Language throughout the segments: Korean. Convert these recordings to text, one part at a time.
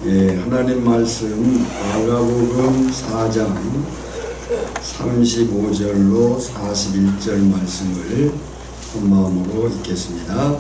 예, 하나님 말씀 마가복음 4장 35절로 41절 말씀을 한 마음으로 읽겠습니다.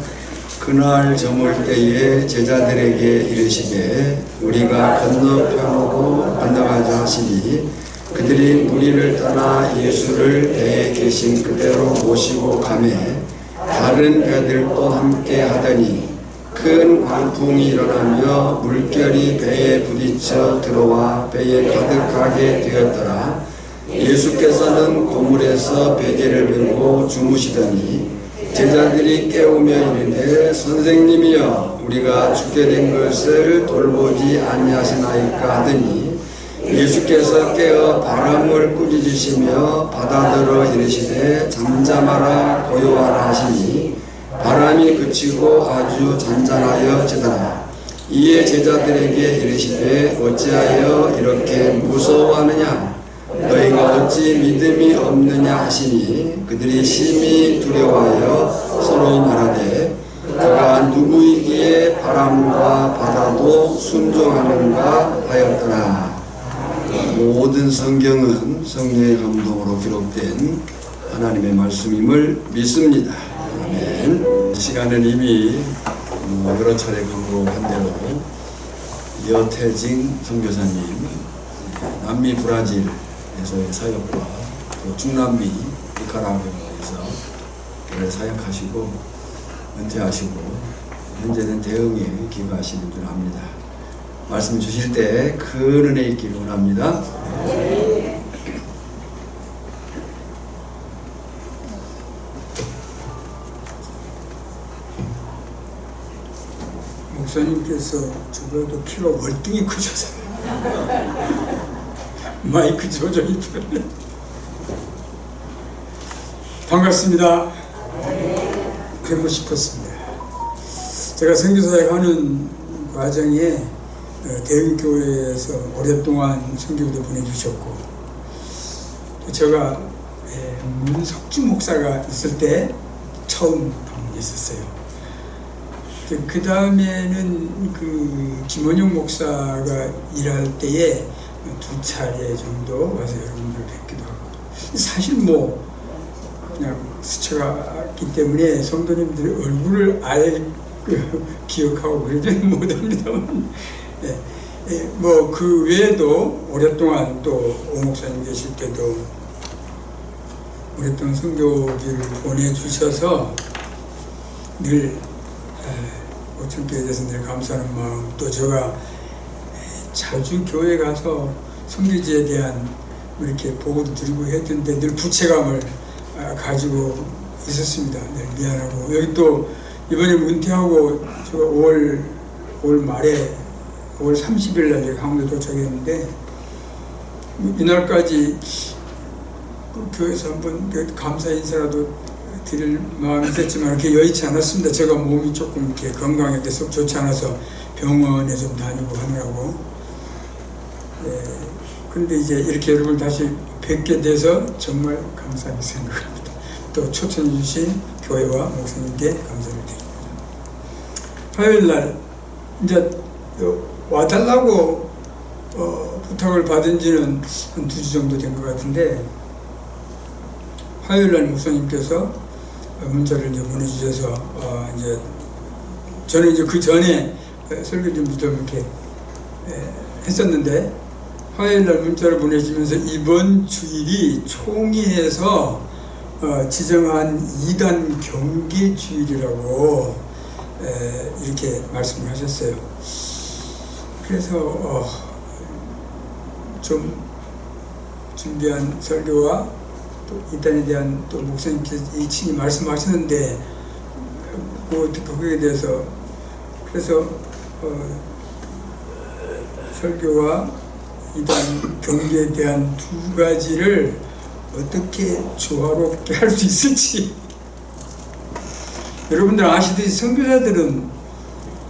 그날 저물 때에 제자들에게 이르시되 우리가 건너편으로 건너가자 하시니 그들이 무리를 떠나 예수를 배에 계신 그대로 모시고 가매 다른 배들도 함께 하더니 큰 광풍이 일어나며 물결이 배에 부딪혀 들어와 배에 가득하게 되었더라. 예수께서는 고물에서 베개를 메고 주무시더니 제자들이 깨우며 이르되 선생님이여 우리가 죽게 된 것을 돌보지 아니하시나이까 하더니 예수께서 깨어 바람을 꾸짖으시며 바다더러 이르시되 잠잠하라 고요하라 하시니 바람이 그치고 아주 잔잔하여지더라. 이에 제자들에게 이르시되 어찌하여 이렇게 무서워하느냐 너희가 어찌 믿음이 없느냐 하시니 그들이 심히 두려워하여 서로 말하되 그가 누구이기에 바람과 바다도 순종하는가 하였더라. 모든 성경은 성령의 감동으로 기록된 하나님의 말씀임을 믿습니다. 아멘. 이 시간은 이미 여러 차례 강조한 대로 여태징 선교사님 남미 브라질에서의 사역과 또 중남미 니카라과에서 사역하시고 은퇴하시고 현재는 대응에 기여하시는 줄 압니다. 말씀 주실 때 큰 은혜 있기를 원합니다. 목사님께서 저보다 키가 월등히 크셔서 마이크 조정이 필요해. 반갑습니다. 뵙고 싶었습니다. 제가 선교사역 하는 과정에 대흥교회에서 오랫동안 선교도 보내주셨고 또 제가 문석주 목사가 있을 때 처음 방문했었어요. 그 다음에는 그 김원영 목사가 일할 때에 두 차례 정도 와서 여러분들 뵙기도 하고 사실 뭐 그냥 스쳐갔기 때문에 성도님들의 얼굴을 기억하고 그러지는 못합니다만 뭐 그 외에도 오랫동안 또 오 목사님 계실 때도 오랫동안 선교비를 보내주셔서 늘 오천교회에 대해서 늘 감사하는 마음, 또 제가 자주 교회 가서 선교지에 대한 이렇게 보고도 드리고 했던데 늘 부채감을 가지고 있었습니다. 늘 미안하고 여기 또 이번에 은퇴하고 제가 5월 말에 5월 30일 날 강원도 도착했는데 이날까지 그 교회에서 한번 감사 인사라도 드릴 마음이 있었지만 그렇게 여의치 않았습니다. 제가 몸이 조금 이렇게 건강에 대해서 좋지 않아서 병원에 좀 다니고 하느라고. 그런데 이제 이렇게 여러분 다시 뵙게 돼서 정말 감사하게 생각합니다. 또 초청해 주신 교회와 목사님께 감사를 드립니다. 화요일 날 이제 와달라고 부탁을 받은 지는 한 2주 정도 된 것 같은데 화요일 날 목사님께서 문자를 이제 보내주셔서 이제 저는 이제 그 전에 설교 준비 좀 이렇게 했었는데 화요일 날 문자를 보내주면서 이번 주일이 총회에서 지정한 2단 경계 주일이라고 이렇게 말씀을 하셨어요. 그래서 좀 준비한 설교와 또 이단에 대한 또 목사님께서 이친히 말씀하셨는데 거기에 대해서 그래서 설교와 이단 경계에 대한 두 가지를 어떻게 조화롭게 할 수 있을지 여러분들 아시듯이 선교사들은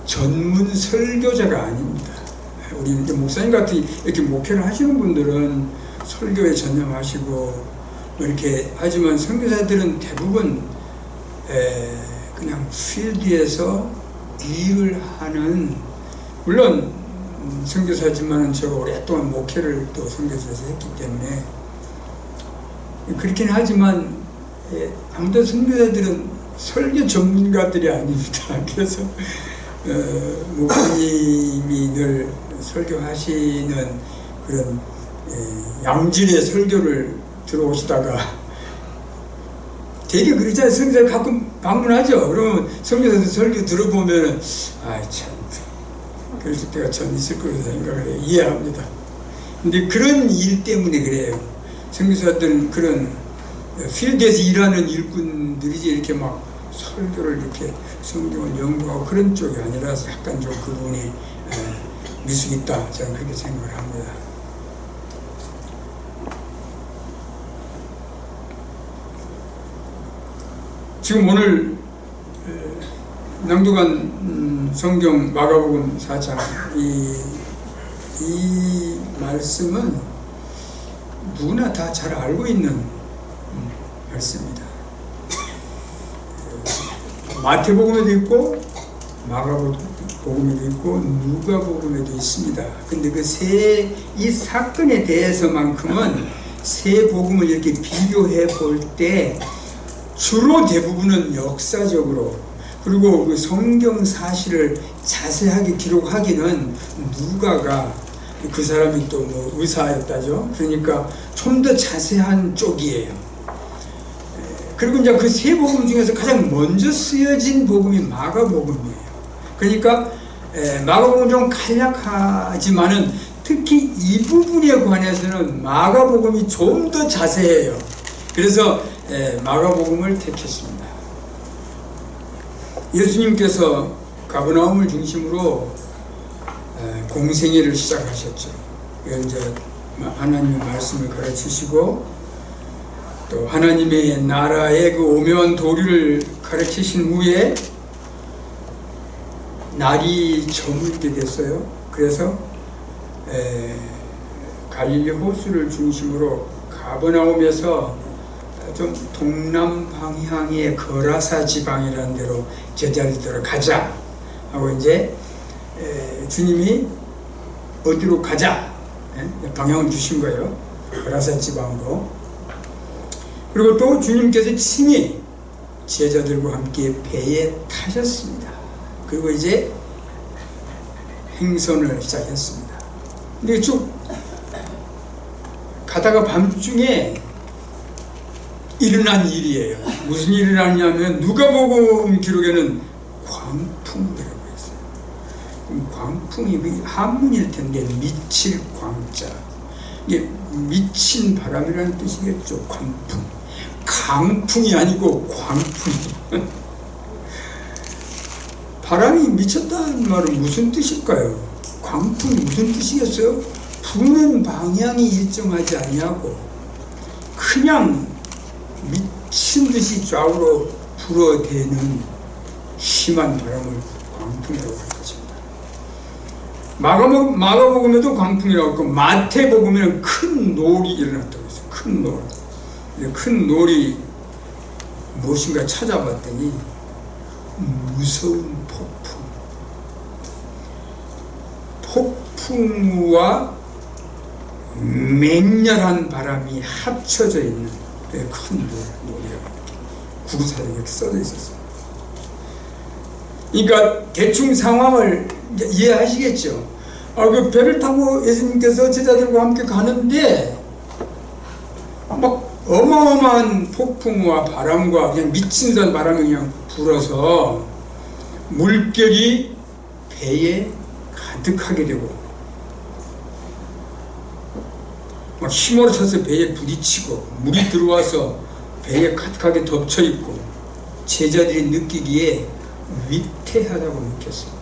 전문 설교자가 아닙니다. 우리 목사님 같은 이렇게 목회를 하시는 분들은 설교에 전념하시고 이렇게 하지만 선교사들은 대부분 그냥 필드에서 일을 하는, 물론 선교사지만 제가 오랫동안 목회를 또 선교사에서 했기 때문에 그렇긴 하지만 아무튼 선교사들은 설교 전문가들이 아닙니다. 그래서 목사님이 늘 설교하시는 그런 양질의 설교를 들어오시다가 되게 그러잖아요. 선교사 가끔 방문하죠. 그러면 선교사들 설교 들어보면은 참 그럴 때가 참 있을 거라고 생각을 해요. 이해합니다. 근데 그런 일 때문에 그래요. 선교사들은 그런 필드에서 일하는 일꾼들이지 이렇게 막 설교를 이렇게 성경을 연구하고 그런 쪽이 아니라서 약간 좀 그 부분이 미숙이 있다. 저는 그렇게 생각을 합니다. 지금 오늘 낭독한 성경 마가복음 4장 이 말씀은 누구나 다 잘 알고 있는 말씀입니다. 마태복음에도 있고 마가복음에도 있고 누가복음에도 있습니다. 근데 이 사건에 대해서만큼은 세 복음을 이렇게 비교해 볼 때 주로 대부분은 역사적으로 그리고 그 성경 사실을 자세하게 기록하기는 누가가 그 사람이 또 뭐 의사였다죠. 그러니까 좀 더 자세한 쪽이에요. 그리고 이제 그 세 복음 중에서 가장 먼저 쓰여진 복음이 마가복음이에요. 그러니까 마가복음은 좀 간략하지만은 특히 이 부분에 관해서는 마가복음이 좀 더 자세해요. 그래서 마가복음을 택했습니다. 예수님께서 가버나움을 중심으로 공생애를 시작하셨죠. 이제 하나님의 말씀을 가르치시고 또 하나님의 나라의 그 오묘한 도리를 가르치신 후에 날이 저물게 됐어요. 그래서 갈릴리 호수를 중심으로 가버나움에서 좀 동남 방향의 거라사 지방이라는 데로 제자들을 가자 하고 이제 주님이 어디로 가자 방향을 주신 거예요. 거라사 지방으로. 그리고 또 주님께서 친히 제자들과 함께 배에 타셨습니다. 그리고 이제 행선을 시작했습니다. 근데 쭉 가다가 밤중에 일어난 일이에요. 무슨 일이 일어났냐면 누가복음 기록에는 광풍이라고 했어요. 광풍이 한문일 텐데 미칠 광자. 이게 미친 바람이라는 뜻이겠죠. 광풍. 강풍이 아니고 광풍. 바람이 미쳤다는 말은 무슨 뜻일까요? 광풍이 무슨 뜻이겠어요? 부는 방향이 일정하지 아니하고 그냥 미친 듯이 좌우로 불어대는 심한 바람을 광풍이라고 할 것입니다. 마가복음에도 광풍이라고 했고 마태복음에는 큰 놀이 일어났다고 했어요. 큰 놀. 큰 놀이 무엇인가 찾아봤더니 무서운 폭풍우와 맹렬한 바람이 합쳐져 있는 큰 놀이라고 구구사에 이렇게 써져 있었어요. 그러니까 대충 상황을 이해하시겠죠. 그 배를 타고 예수님께서 제자들과 함께 가는데 막 어마어마한 폭풍과 바람과 그냥 미친 듯한 바람이 그냥 불어서 물결이 배에 가득하게 되고 막 휘몰아쳐서 배에 부딪히고 물이 들어와서 배에 가득하게 덮쳐있고 제자들이 느끼기에 위태하다고 느꼈습니다.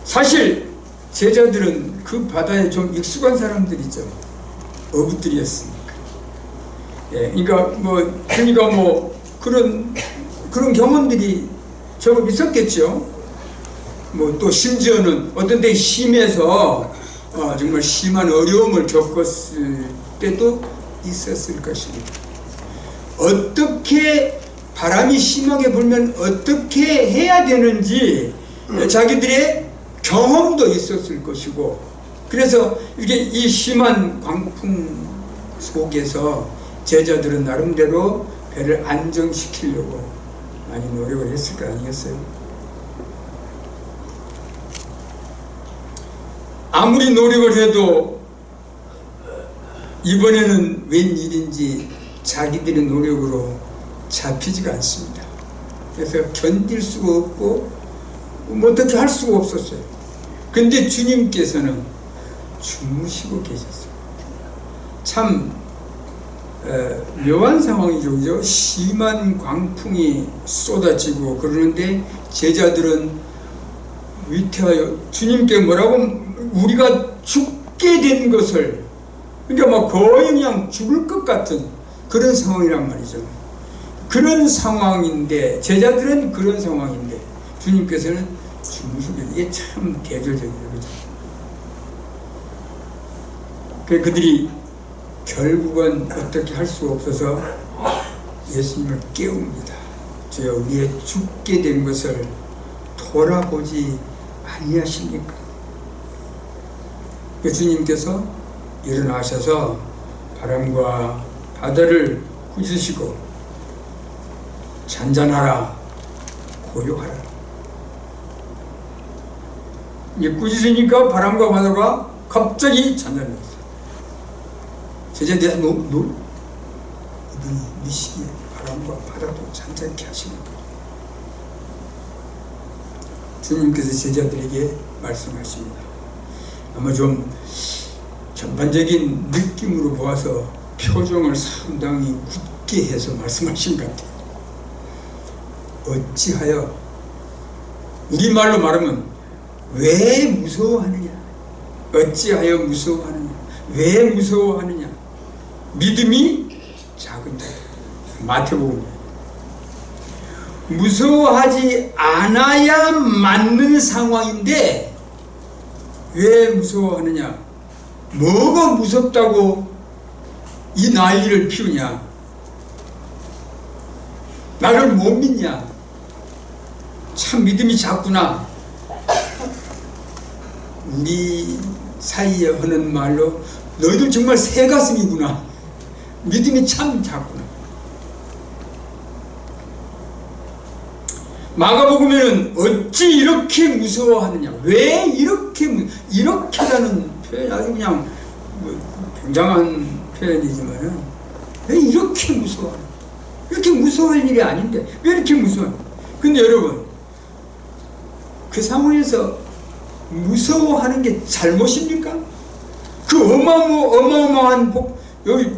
사실 제자들은 그 바다에 좀 익숙한 사람들이죠. 어부들이었으니까. 그러니까 그런 경험들이 제법 있었겠죠. 또 심지어는 어떤 때 심해서 정말 심한 어려움을 겪었을 때도 있었을 것입니다. 어떻게 바람이 심하게 불면 어떻게 해야 되는지 자기들의 경험도 있었을 것이고, 그래서 이렇게 이 심한 광풍 속에서 제자들은 나름대로 배를 안정시키려고 많이 노력을 했을 거 아니겠어요? 아무리 노력을 해도 이번에는 웬일인지 자기들의 노력으로 잡히지가 않습니다. 그래서 견딜 수가 없고 뭐 어떻게 할 수가 없었어요. 근데 주님께서는 주무시고 계셨어요. 참 묘한 상황이죠. 그죠? 심한 광풍이 쏟아지고 그러는데 제자들은 위태하여 주님께 뭐라고, 우리가 죽게 된 것을, 그러니까 막 거의 그냥 죽을 것 같은 그런 상황이란 말이죠. 그런 상황인데, 제자들은 그런 상황인데 주님께서는 주무시고, 이게 참 대조적이에요. 그죠? 그들이 결국은 어떻게 할 수 없어서 예수님을 깨웁니다. 주여, 우리의 죽게 된 것을 돌아보지 아니하십니까? 주님께서 일어나셔서 바람과 바다를 꾸짖으시고 잔잔하라, 고요하라. 이제 꾸짖으니까 바람과 바다가 갑자기 잔잔해졌어요. 제자들이 이분이 미시기에 바람과 바다도 잔잔케 하시는 거예요. 주님께서 제자들에게 말씀하십니다. 아마 좀 전반적인 느낌으로 보아서 표정을 상당히 굳게 해서 말씀하신 것 같아요. 어찌하여, 우리말로 말하면 왜 무서워하느냐? 어찌하여 무서워하느냐? 왜 무서워하느냐? 믿음이 작은 자. 마태복음. 무서워하지 않아야 맞는 상황인데 왜 무서워하느냐? 뭐가 무섭다고 이 난리를 피우냐? 나를 못 믿냐? 참 믿음이 작구나. 우리 사이에 하는 말로 너희들 정말 새가슴이구나. 믿음이 참 작구나. 마가복음에는 어찌 이렇게 무서워하느냐, 왜 이렇게라는 표현이 아주 그냥 굉장한 표현이지만은, 왜 이렇게 무서워하냐? 이렇게 무서워할 일이 아닌데 왜 이렇게 무서워하냐? 근데 여러분, 그 상황에서 무서워하는 게 잘못입니까? 그 어마어마한 여기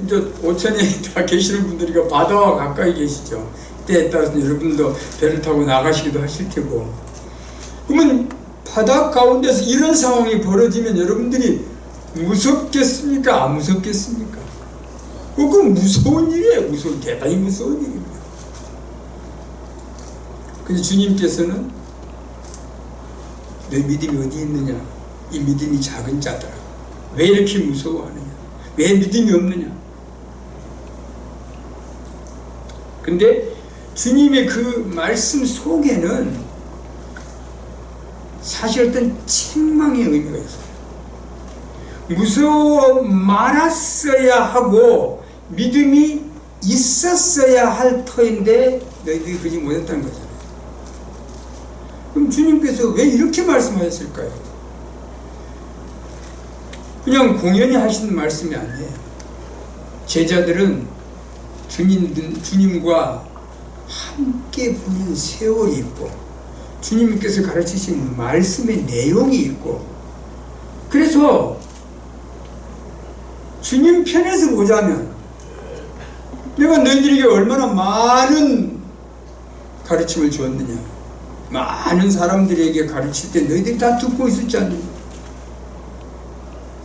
오천에 다 계시는 분들이가 바다와 가까이 계시죠. 때에 따라서 여러분도 배를 타고 나가시기도 하실 테고. 그러면 바다 가운데서 이런 상황이 벌어지면 여러분들이 무섭겠습니까? 안 무섭겠습니까? 그건 무서운 일이에요. 대단히 무서운 일입니다. 그래서 주님께서는 내 믿음이 어디 있느냐? 이 믿음이 작은 자들아. 왜 이렇게 무서워하느냐? 왜 믿음이 없느냐? 근데 주님의 그 말씀 속에는 사실 어떤 책망의 의미가 있어요. 무서워 말았어야 하고 믿음이 있었어야 할 터인데 너희들이 그러지 못했다는 거잖아요. 그럼 주님께서 왜 이렇게 말씀하셨을까요? 그냥 공연히 하시는 말씀이 아니에요. 제자들은 주님과 함께 보낸 세월이 있고 주님께서 가르치신 말씀의 내용이 있고, 그래서 주님 편에서 보자면 내가 너희들에게 얼마나 많은 가르침을 주었느냐, 많은 사람들에게 가르칠 때 너희들이 다 듣고 있었지 않느냐.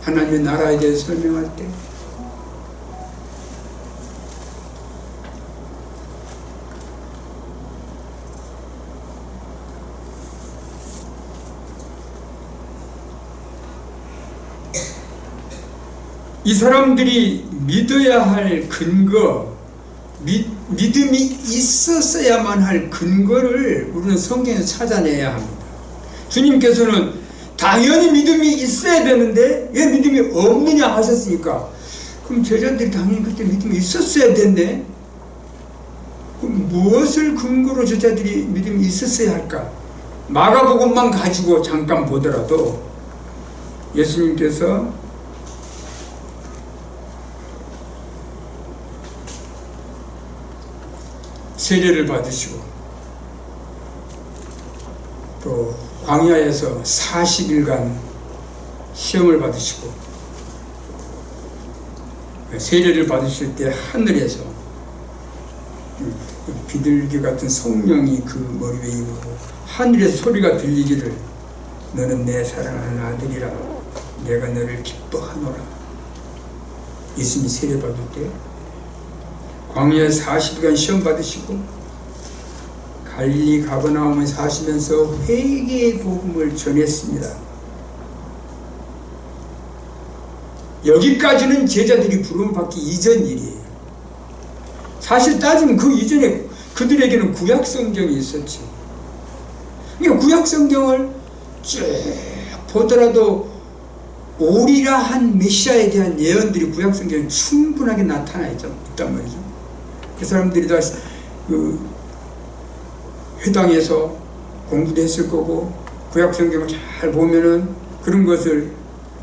하나님의 나라에 대해서 설명할 때 이 사람들이 믿어야 할 근거, 믿음이 있었어야만 할 근거를 우리는 성경에서 찾아내야 합니다. 주님께서는 당연히 믿음이 있어야 되는데 왜 믿음이 없느냐 하셨으니까, 그럼 제자들이 당연히 그때 믿음이 있었어야 됐네. 그럼 무엇을 근거로 제자들이 믿음이 있었어야 할까? 마가복음만 가지고 잠깐 보더라도 예수님께서 세례를 받으시고 또 광야에서 40일간 시험을 받으시고 세례를 받으실 때 하늘에서 비둘기 같은 성령이 그 머리 위에 있고 하늘에서 소리가 들리기를 너는 내 사랑하는 아들이라 내가 너를 기뻐하노라. 예수님이 세례 받을 때 광야에 40일간 시험 받으시고 갈릴리 가버나움에 사시면서 회개의 복음을 전했습니다. 여기까지는 제자들이 부름받기 이전 일이에요. 사실 따지면 그 이전에 그들에게는 구약 성경이 있었지. 그러니까 구약 성경을 쭉 보더라도 오리라 한 메시아에 대한 예언들이 구약 성경에 충분하게 나타나 있단 말이죠. 그 사람들이 다 그 회당에서 공부도 했을 거고 구약 성경을 잘 보면은 그런 것을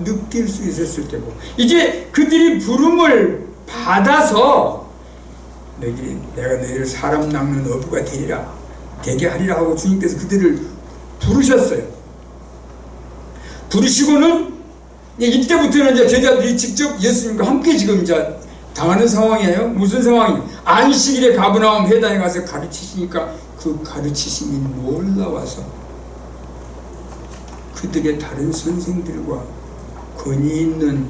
느낄 수 있었을 테고, 이제 그들이 부름을 받아서 내가 너희를 사람 낚는 어부가 되게 하리라 하고 주님께서 그들을 부르셨어요. 부르시고는 이때부터는 이제 제자들이 직접 예수님과 함께 지금 이제 당하는 상황이에요. 무슨 상황이에요? 안식일에 가버나움 회당에 가서 가르치시니까 그 가르치심이 놀라워서 그들의 다른 선생들과 권위 있는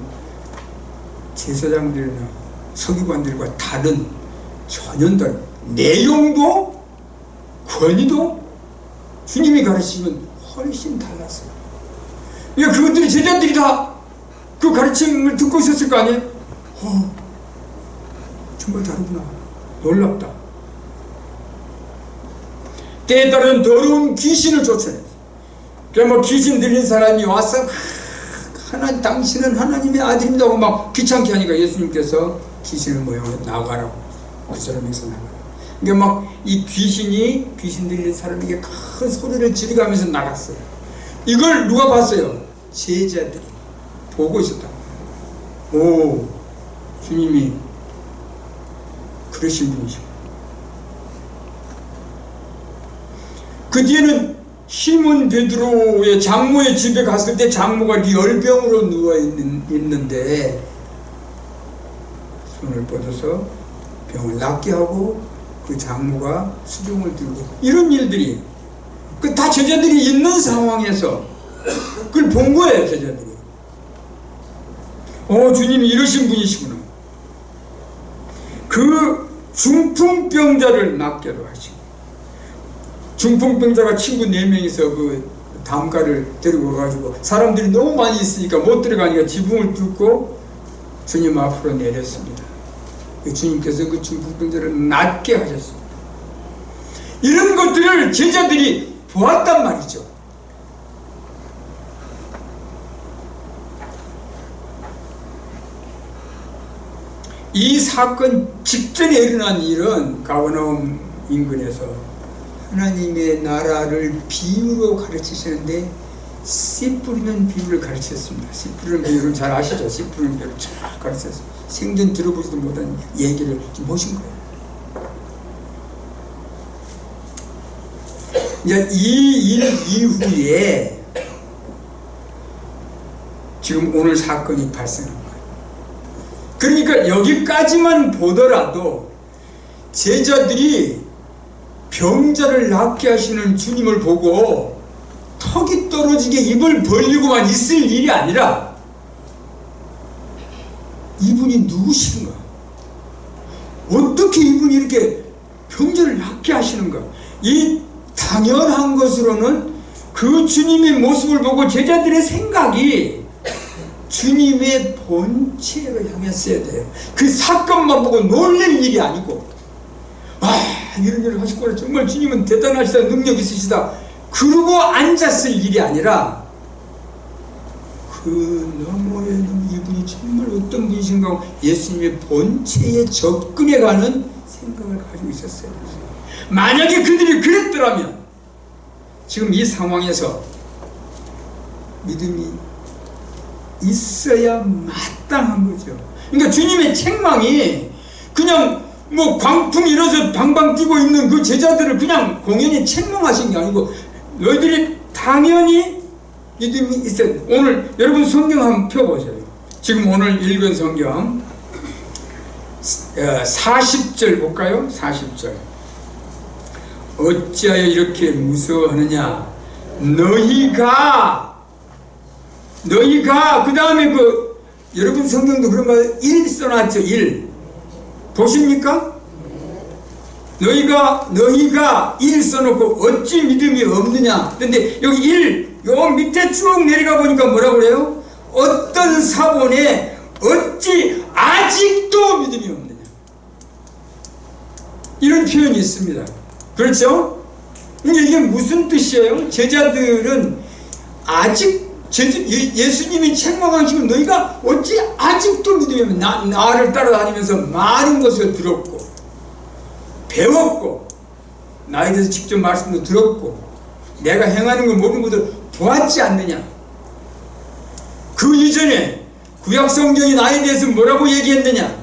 제사장들이나 서기관들과 다른 전혀 다른 내용도 권위도 주님이 가르치시면 훨씬 달랐어요. 그러니까 그것들이 제자들이 다 그 가르침을 듣고 있었을 거 아니에요? 정말 다르구나. 놀랍다. 때에 따른 더러운 귀신을 쫓아냈어요. 그러니까 뭐 귀신 들린 사람이 와서 당신은 하나님의 아들입니다 하고 막 귀찮게 하니까 예수님께서 귀신을 모여서 나가라고, 그 사람에서 나가라. 그러니까 막 이 귀신 들린 사람에게 큰 소리를 지르가면서 나갔어요. 이걸 누가 봤어요? 제자들이 보고 있었다. 오, 주님이 그러신 분이시고. 그 뒤에는 시몬 베드로의 장모의 집에 갔을 때 장모가 열병으로 누워 있는데 손을 뻗어서 병을 낫게 하고 그 장모가 수종을 들고, 이런 일들이 그 다 제자들이 있는 상황에서 그걸 본 거예요. 제자들이 주님이 이러신 분이시구나. 그 중풍병자를 낫게도 하시고, 중풍병자가 친구 4명이서 그 담가를 데리고 가가지고 사람들이 너무 많이 있으니까 못 들어가니까 지붕을 뚫고 주님 앞으로 내렸습니다. 주님께서 그 중풍병자를 낫게 하셨습니다. 이런 것들을 제자들이 보았단 말이죠. 이 사건 직전에 일어난 일은 가버나움 인근에서 하나님의 나라를 비유로 가르치시는데 씨 뿌리는 비유를 가르쳤습니다. 씨 뿌리는 비유를 잘 아시죠? 씨 뿌리는 비유를 잘 가르쳤습니다. 생전 들어보지도 못한 얘기를 지금 하신 거예요. 이제 이 일 이후에 지금 오늘 사건이 발생한 거예요. 그러니까 여기까지만 보더라도 제자들이 병자를 낫게 하시는 주님을 보고 턱이 떨어지게 입을 벌리고만 있을 일이 아니라 이분이 누구신가? 어떻게 이분이 이렇게 병자를 낫게 하시는가? 이 당연한 것으로는 그 주님의 모습을 보고 제자들의 생각이 주님의 본체를 향했어야 돼요. 그 사건만 보고 놀랄 일이 아니고, 이런 일을 하셨구나, 정말 주님은 대단하시다, 능력 있으시다, 그러고 앉았을 일이 아니라 그 너머에는 이분이 정말 어떤 분이신가 예수님의 본체에 접근해가는 생각을 가지고 있었어요. 만약에 그들이 그랬더라면 지금 이 상황에서 믿음이 있어야 마땅한 거죠. 그러니까 주님의 책망이 그냥 뭐 광풍 일어서 방방 뛰고 있는 그 제자들을 그냥 공연히 책망하신 게 아니고 너희들이 당연히 믿음이 있어요. 오늘 여러분 성경 한번 펴보세요. 지금 오늘 읽은 성경 40절 볼까요? 40절. 어찌하여 이렇게 무서워하느냐? 너희가 그 다음에 그 여러분 성경도 그런 거 1 써놨죠. 1 보십니까? 너희가 1 써놓고 어찌 믿음이 없느냐? 근데 여기 1 요 밑에 쭉 내려가 보니까 뭐라고 그래요? 어떤 사본에 어찌 아직도 믿음이 없느냐? 이런 표현이 있습니다. 그렇죠? 이게 무슨 뜻이에요? 제자들은 아직 예수님이 책망하시면 너희가 어찌 아직도 믿음이 없느냐? 나를 따라다니면서 많은 것을 들었고 배웠고 나에 대해서 직접 말씀도 들었고 내가 행하는 걸 모르는 것을 보았지 않느냐? 그 이전에 구약 성경이 나에 대해서 뭐라고 얘기했느냐?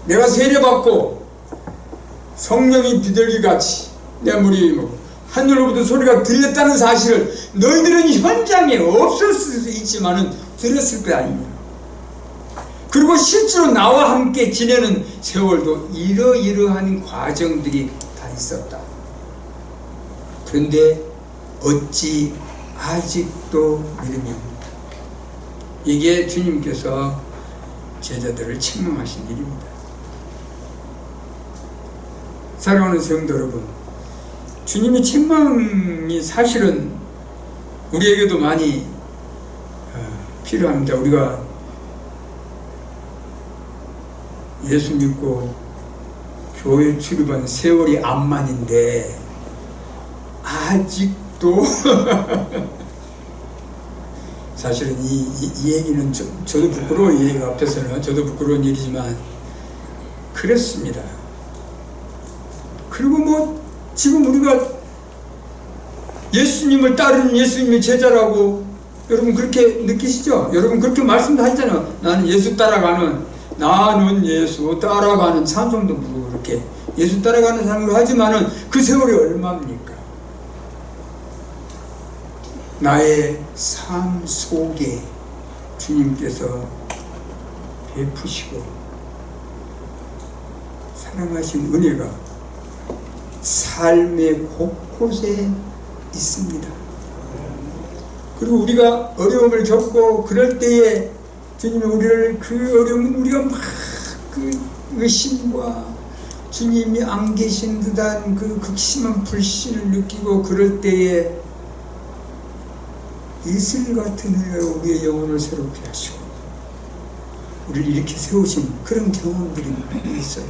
내가 세례받고 성령이 비둘기같이 내 머리에 하늘로부터 소리가 들렸다는 사실을 너희들은 현장에 없었을 수 있지만은 들었을 거 아니냐? 그리고 실제로 나와 함께 지내는 세월도 이러이러한 과정들이 다 있었다. 그런데 어찌 아직도 믿음이 없느냐? 이게 주님께서 제자들을 책망하신 일입니다. 사랑하는 성도 여러분, 주님의 책망이 사실은 우리에게도 많이 필요합니다. 우리가 예수 믿고 교회 출입한 세월이 암만인데 아직도 사실은 이 얘기는 저도 부끄러워, 이 얘기가 앞에서는 저도 부끄러운 일이지만 그렇습니다. 그리고 뭐 지금 우리가 예수님을 따르는 예수님의 제자라고 여러분 그렇게 느끼시죠? 여러분 그렇게 말씀도 하잖아요. 나는 예수 따라가는 찬송도 부르고 그렇게 예수 따라가는 삶으로 하지만은 그 세월이 얼마입니까? 나의 삶 속에 주님께서 베푸시고 사랑하신 은혜가 삶의 곳곳에 있습니다. 그리고 우리가 어려움을 겪고 그럴 때에 주님이 우리를 그 어려움은 우리가 막 그 의심과 주님이 안 계신 듯한 그 극심한 불신을 느끼고 그럴 때에 이슬 같은 은혜로 우리의 영혼을 새롭게 하시고 우리를 이렇게 세우신 그런 경험들이 있어요.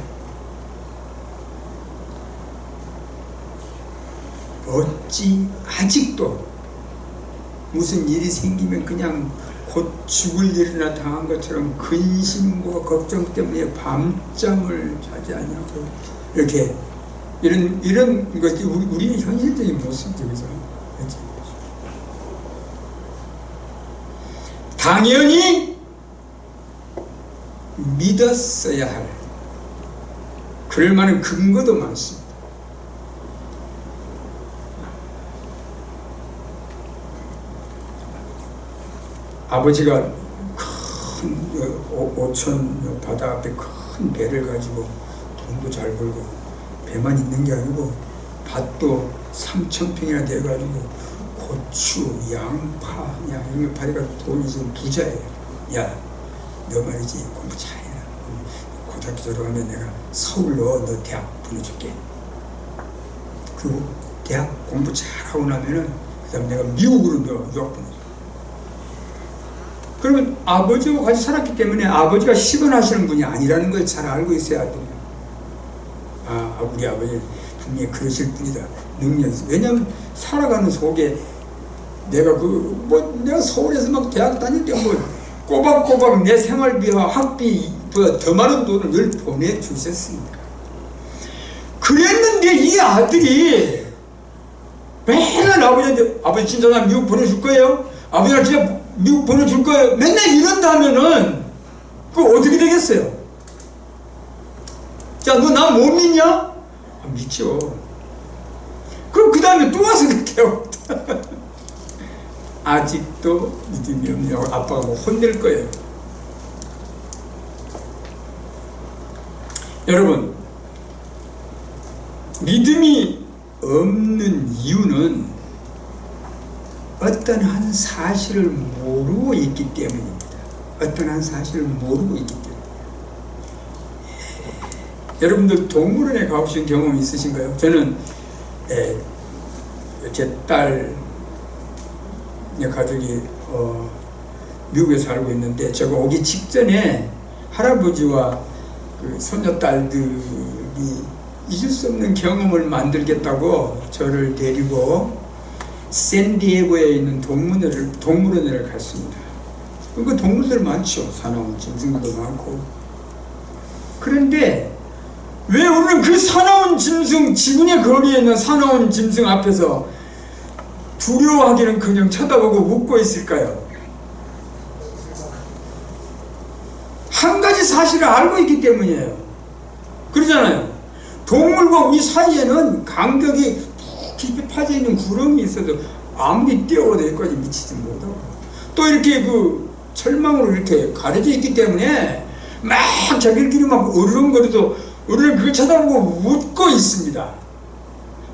어찌 아직도 무슨 일이 생기면 그냥 곧 죽을 일이나 당한 것처럼 근심과 걱정 때문에 밤잠을 자지 않냐고 이렇게 이런 것이 우리의 현실적인 모습이죠. 당연히 믿었어야 할 그럴 만한 근거도 많습니다. 아버지가 큰 오천 바다 앞에 큰 배를 가지고 돈도 잘 벌고 배만 있는 게 아니고 밭도 3,000평이나 돼가지고 고추, 양파, 이런 거 파니까 돈이 지금 부자예요. 야, 너 말이지 공부 잘해라. 고등학교 졸업하면 내가 서울로 너 대학 보내줄게. 그리고 대학 공부 잘하고 나면은 그 다음에 내가 미국으로 너 유학 보내줄게. 그러면 아버지와 같이 살았기 때문에 아버지가 시건하시는 분이 아니라는 걸 잘 알고 있어야 돼요. 우리 아버지는 분명히 그러실 분이다. 능력이 있어. 왜냐하면 살아가는 속에 내가 내가 서울에서 막 대학 다닐 때 꼬박꼬박 내 생활비와 학비보다 더 많은 돈을 늘 보내주셨습니다. 그랬는데 이 아들이 맨날 아버지한테 아버지 진짜 나 미국 보내줄 거예요? 아버지 나 진짜 미국 보내줄 거예요? 맨날 이런다면은 그거 어떻게 되겠어요? 자, 너 나 못 믿냐? 믿죠. 그럼 그 다음에 또 와서 그렇게 하고 아직도 믿음이 없냐고 아빠가 혼낼 거예요. 여러분, 믿음이 없는 이유는 어떤 한 사실을 모르고 있기 때문입니다. 어떤 한 사실을 모르고 있기 때문입니다. 여러분들 동물원에 가보신 경험 있으신가요? 저는 제 딸 가족이 미국에 살고 있는데 제가 오기 직전에 할아버지와 그 손녀딸들이 잊을 수 없는 경험을 만들겠다고 저를 데리고 샌디에고에 있는 동물원을 갔습니다. 그 동물들 많죠. 사나운 짐승도 많고. 그런데 왜 우리는 그 사나운 짐승, 지구의 거리에 있는 사나운 짐승 앞에서 두려워하기는 그냥 쳐다보고 웃고 있을까요? 한 가지 사실을 알고 있기 때문이에요. 그러잖아요. 동물과 우리 사이에는 간격이 깊이 파져있는 구름이 있어도 아무리 뛰어오도 여기까지 미치지 못하고 또 이렇게 철망으로 이렇게 가려져 있기 때문에 막 자기들끼리 막 으르렁거려도 우리는 그걸 쳐다보고 웃고 있습니다.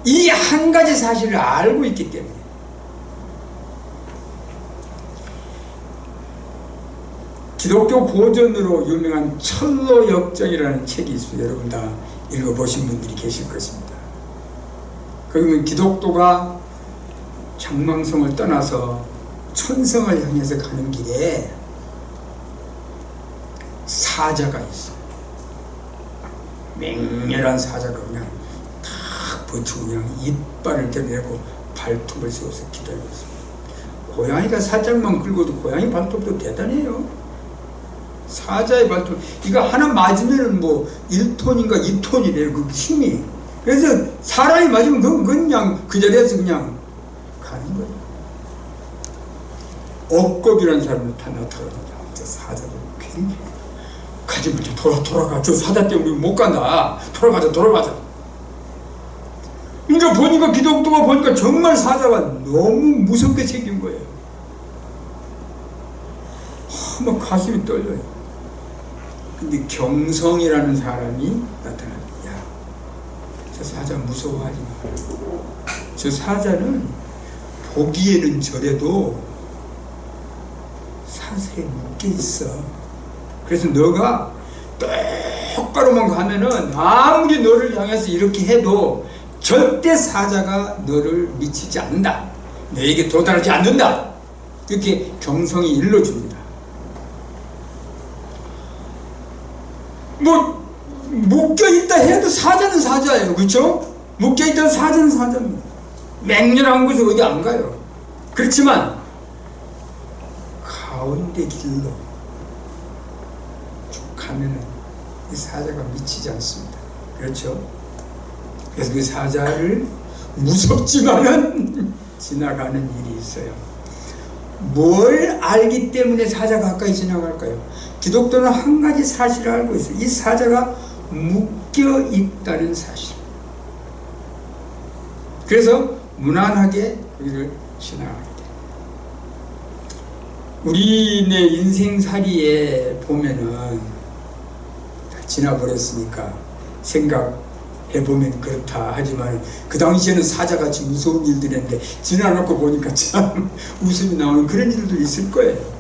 이 한 가지 사실을 알고 있기 때문에. 기독교 고전으로 유명한 철로 역정이라는 책이 있어요. 여러분 다 읽어보신 분들이 계실 것입니다. 거기는 기독교가 장망성을 떠나서 천성을 향해서 가는 길에 사자가 있어요. 맹렬한 사자가 그냥 탁 버티고 그냥 이빨을 드러내고 발톱을 세워서 기다리고 있습니다. 고양이가 살짝만 긁어도 고양이 발톱도 대단해요. 사자의 발톱, 이거 하나 맞으면은 1톤인가 2톤이래요. 그 힘이. 그래서 사람이 맞으면 그냥 그 자리에서 그냥 가는 거예요. 억겁이라는 사람을 다 나타납니다. 저 사자도 굉장히 가지 말자. 돌아가. 저 사자 때문에 못 간다. 돌아가자. 그러니까 보니까 기독교가 보니까 정말 사자가 너무 무섭게 생긴 거예요. 막 가슴이 떨려요. 근데 경성이라는 사람이 나타납니다. 야, 저 사자 무서워하지 마. 저 사자는 보기에는 저래도 사슬에 묶여 있어. 그래서 너가 똑바로만 가면은 아무리 너를 향해서 이렇게 해도 절대 사자가 너를 미치지 않는다. 너에게 도달하지 않는다. 이렇게 경성이 일러줍니다. 묶여있다 해도 사자는 사자예요. 그렇죠? 묶여있다 사자는 사자입니다. 맹렬한 곳에 어디 안 가요. 그렇지만 가운데 길로 쭉 가면은 이 사자가 미치지 않습니다. 그렇죠? 그래서 그 사자를 무섭지만은 지나가는 일이 있어요. 뭘 알기 때문에 사자가 가까이 지나갈까요? 기독교는 한 가지 사실을 알고 있어요. 이 사자가 묶여 있다는 사실. 그래서 무난하게 거기를 지나가게 돼요. 우리네 인생살이에 보면은 다 지나버렸으니까 생각해보면 그렇다 하지만 그 당시에는 사자같이 무서운 일들인데 지나놓고 보니까 참 웃음이 나오는 그런 일도 있을 거예요.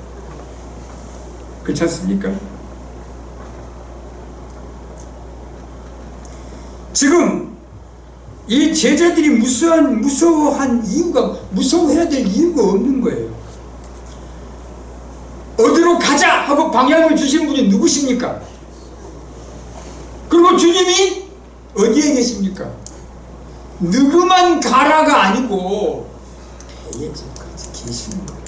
그렇지 않습니까? 지금 이 제자들이 무서워한 이유가, 무서워해야 될 이유가 없는 거예요. 어디로 가자 하고 방향을 주신 분이 누구십니까? 그리고 주님이 어디에 계십니까? 느그만 가라가 아니고 배에 길 계시는 거예요.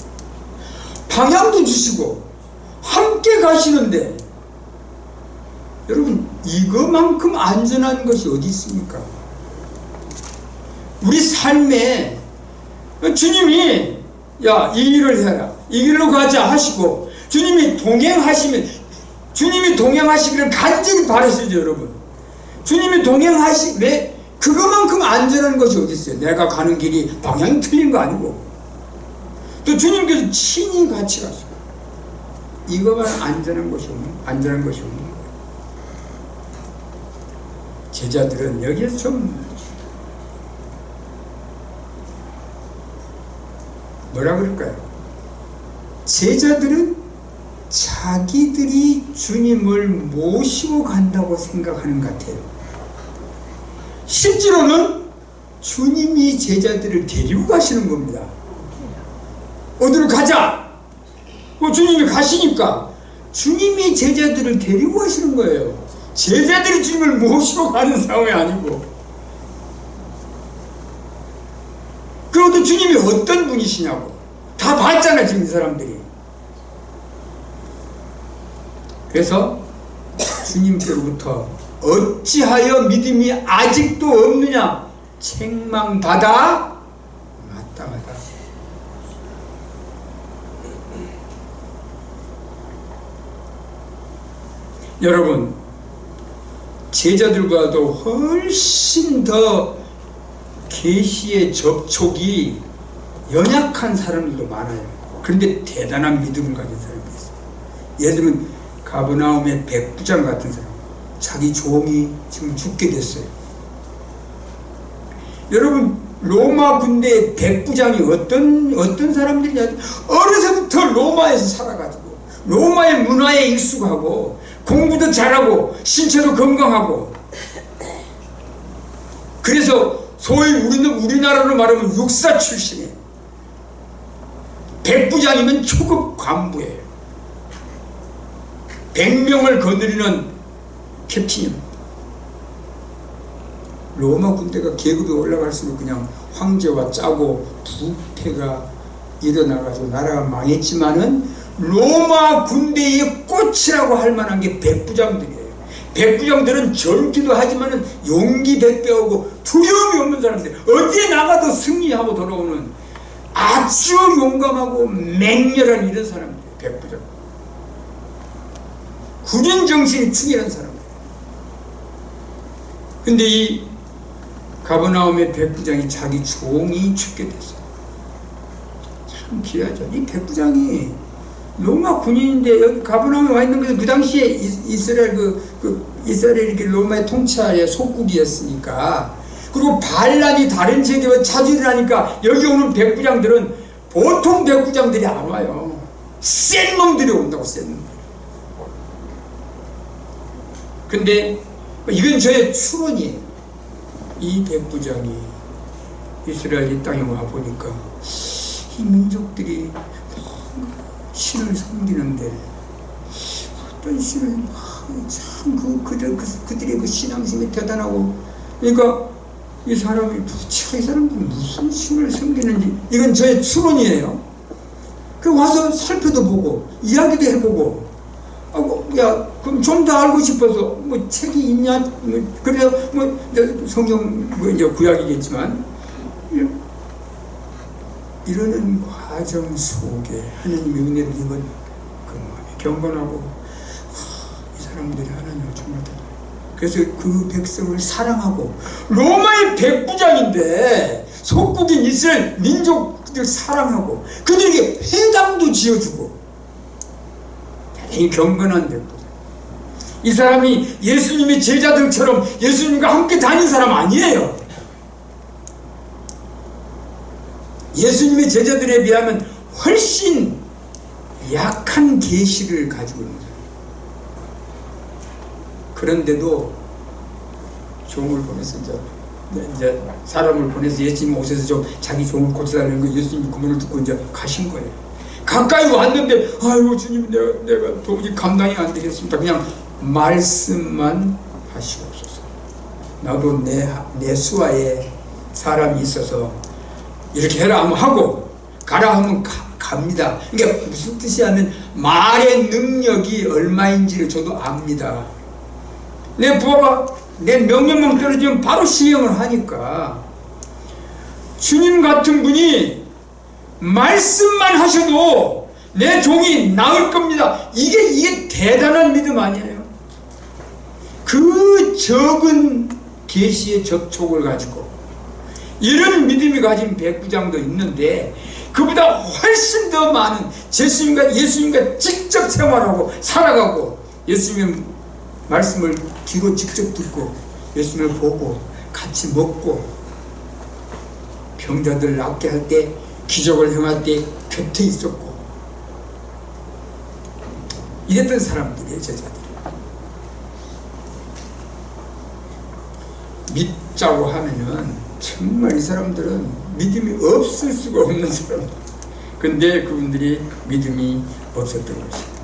방향도 주시고 함께 가시는데 여러분 이거만큼 안전한 것이 어디 있습니까? 우리 삶에 주님이 야, 이 길을 해라, 이 길로 가자 하시고 주님이 동행하시면, 주님이 동행하시기를 간절히 바라시죠. 여러분 주님이 왜 그거만큼 안전한 것이 어디 있어요? 내가 가는 길이 방향이 틀린 거 아니고 또 주님께서 친히 같이 가시고 이거만 안전한 것이 없는 거예요. 제자들은 여기에서 좀 뭐라 그럴까요? 제자들은 자기들이 주님을 모시고 간다고 생각하는 것 같아요. 실제로는 주님이 제자들을 데리고 가시는 겁니다. 어디로 가자! 주님이 가시니까 주님이 제자들을 데리고 가시는 거예요. 제자들이 주님을 모시고 가는 상황이 아니고. 그것도 주님이 어떤 분이시냐고 다 봤잖아 지금 이 사람들이. 그래서 주님께로부터 어찌하여 믿음이 아직도 없느냐 책망받아 마땅하다. 여러분 제자들과도 훨씬 더 계시의 접촉이 연약한 사람들도 많아요. 그런데 대단한 믿음을 가진 사람이 있어요. 예를 들면 가버나움의 백부장 같은 사람, 자기 종이 지금 죽게 됐어요. 여러분 로마 군대의 백부장이 어떤 사람들이냐, 어려서부터 로마에서 살아가지고 로마의 문화에 익숙하고 공부도 잘하고 신체도 건강하고, 그래서 소위 우리나라로 말하면 육사 출신이에요. 백부장이면 초급 간부예요. 100명을 거느리는 캡틴입니다. 로마 군대가 계급이 올라갈수록 그냥 황제와 짜고 부패가 일어나가지고 나라가 망했지만은 로마 군대의 꽃이라고 할 만한 게 백부장들이에요. 백부장들은 젊기도 하지만은 용기 백배하고 두려움이 없는 사람들, 어디에 나가도 승리하고 돌아오는 아주 용감하고 맹렬한 이런 사람들이에요. 백부장. 군인 정신이 충실한 사람이에요. 근데 이 가버나움의 백부장이 자기 종이 죽게 됐어요. 참 귀하죠. 이 백부장이 로마 군인인데 여기 가버나움에 와 있는 것은 그 당시에 이스라엘이 이렇게 로마의 통치하에 속국이었으니까, 그리고 반란이 다른 지역에 자주 일어나니까 여기 오는 백부장들은 보통 백부장들이 안 와요. 센 놈들이 온다고, 센 놈들. 근데 이건 저의 추론이에요. 이 백부장이 이스라엘 이 땅에 와 보니까 이 민족들이 신을 섬기는데 어떤 신을 참 그들의 그 신앙심이 대단하고, 그러니까 이 사람이 도대체 이 사람들이 무슨 신을 섬기는지, 이건 저의 추론이에요. 그 와서 살펴도 보고 이야기도 해보고, 야 그럼 좀 더 알고 싶어서 뭐 책이 있냐, 그래서 뭐 성경 뭐 이제 구약이겠지만 이러는 과정 속에 하나님의 은혜를 입은 그 마음이 경건하고, 이 사람들이 하나님을 정말 대단해요. 그래서 그 백성을 사랑하고, 로마의 백부장인데 속국인 이스라엘 민족들 사랑하고 그들에게 회당도 지어주고, 대단히 경건한 백부장. 이 사람이 예수님의 제자들처럼 예수님과 함께 다닌 사람 아니에요. 예수님의 제자들에 비하면 훨씬 약한 계시를 가지고 있는 사람. 그런데도 종을 보내서 이제 사람을 보내서 예수님 오셔서 좀 자기 종을 고쳐달라는 거, 예수님이 그 말을 듣고 이제 가신 거예요. 가까이 왔는데 아이고 주님, 내가 도무지 감당이 안 되겠습니다. 그냥 말씀만 하시옵소서. 나도 내 수하에 사람이 있어서 이렇게 해라 하면 하고, 가라 하면 갑니다. 그러니까 무슨 뜻이냐면 말의 능력이 얼마인지를 저도 압니다. 내 부하가 내 명령만 떨어지면 바로 시행을 하니까 주님 같은 분이 말씀만 하셔도 내 종이 나을 겁니다. 이게 대단한 믿음 아니에요? 그 적은 계시의 접촉을 가지고 이런 믿음이 가진 백부장도 있는데 그보다 훨씬 더 많은 예수님과 직접 생활하고 살아가고 예수님 말씀을 귀로 직접 듣고 예수님을 보고 같이 먹고 병자들 낫게 할 때 기적을 행할 때 곁에 있었고 이랬던 사람들이에요. 제자들이 믿자고 하면은 정말 이 사람들은 믿음이 없을 수가 없는 사람들. 근데 그분들이 믿음이 없었던 것입니다.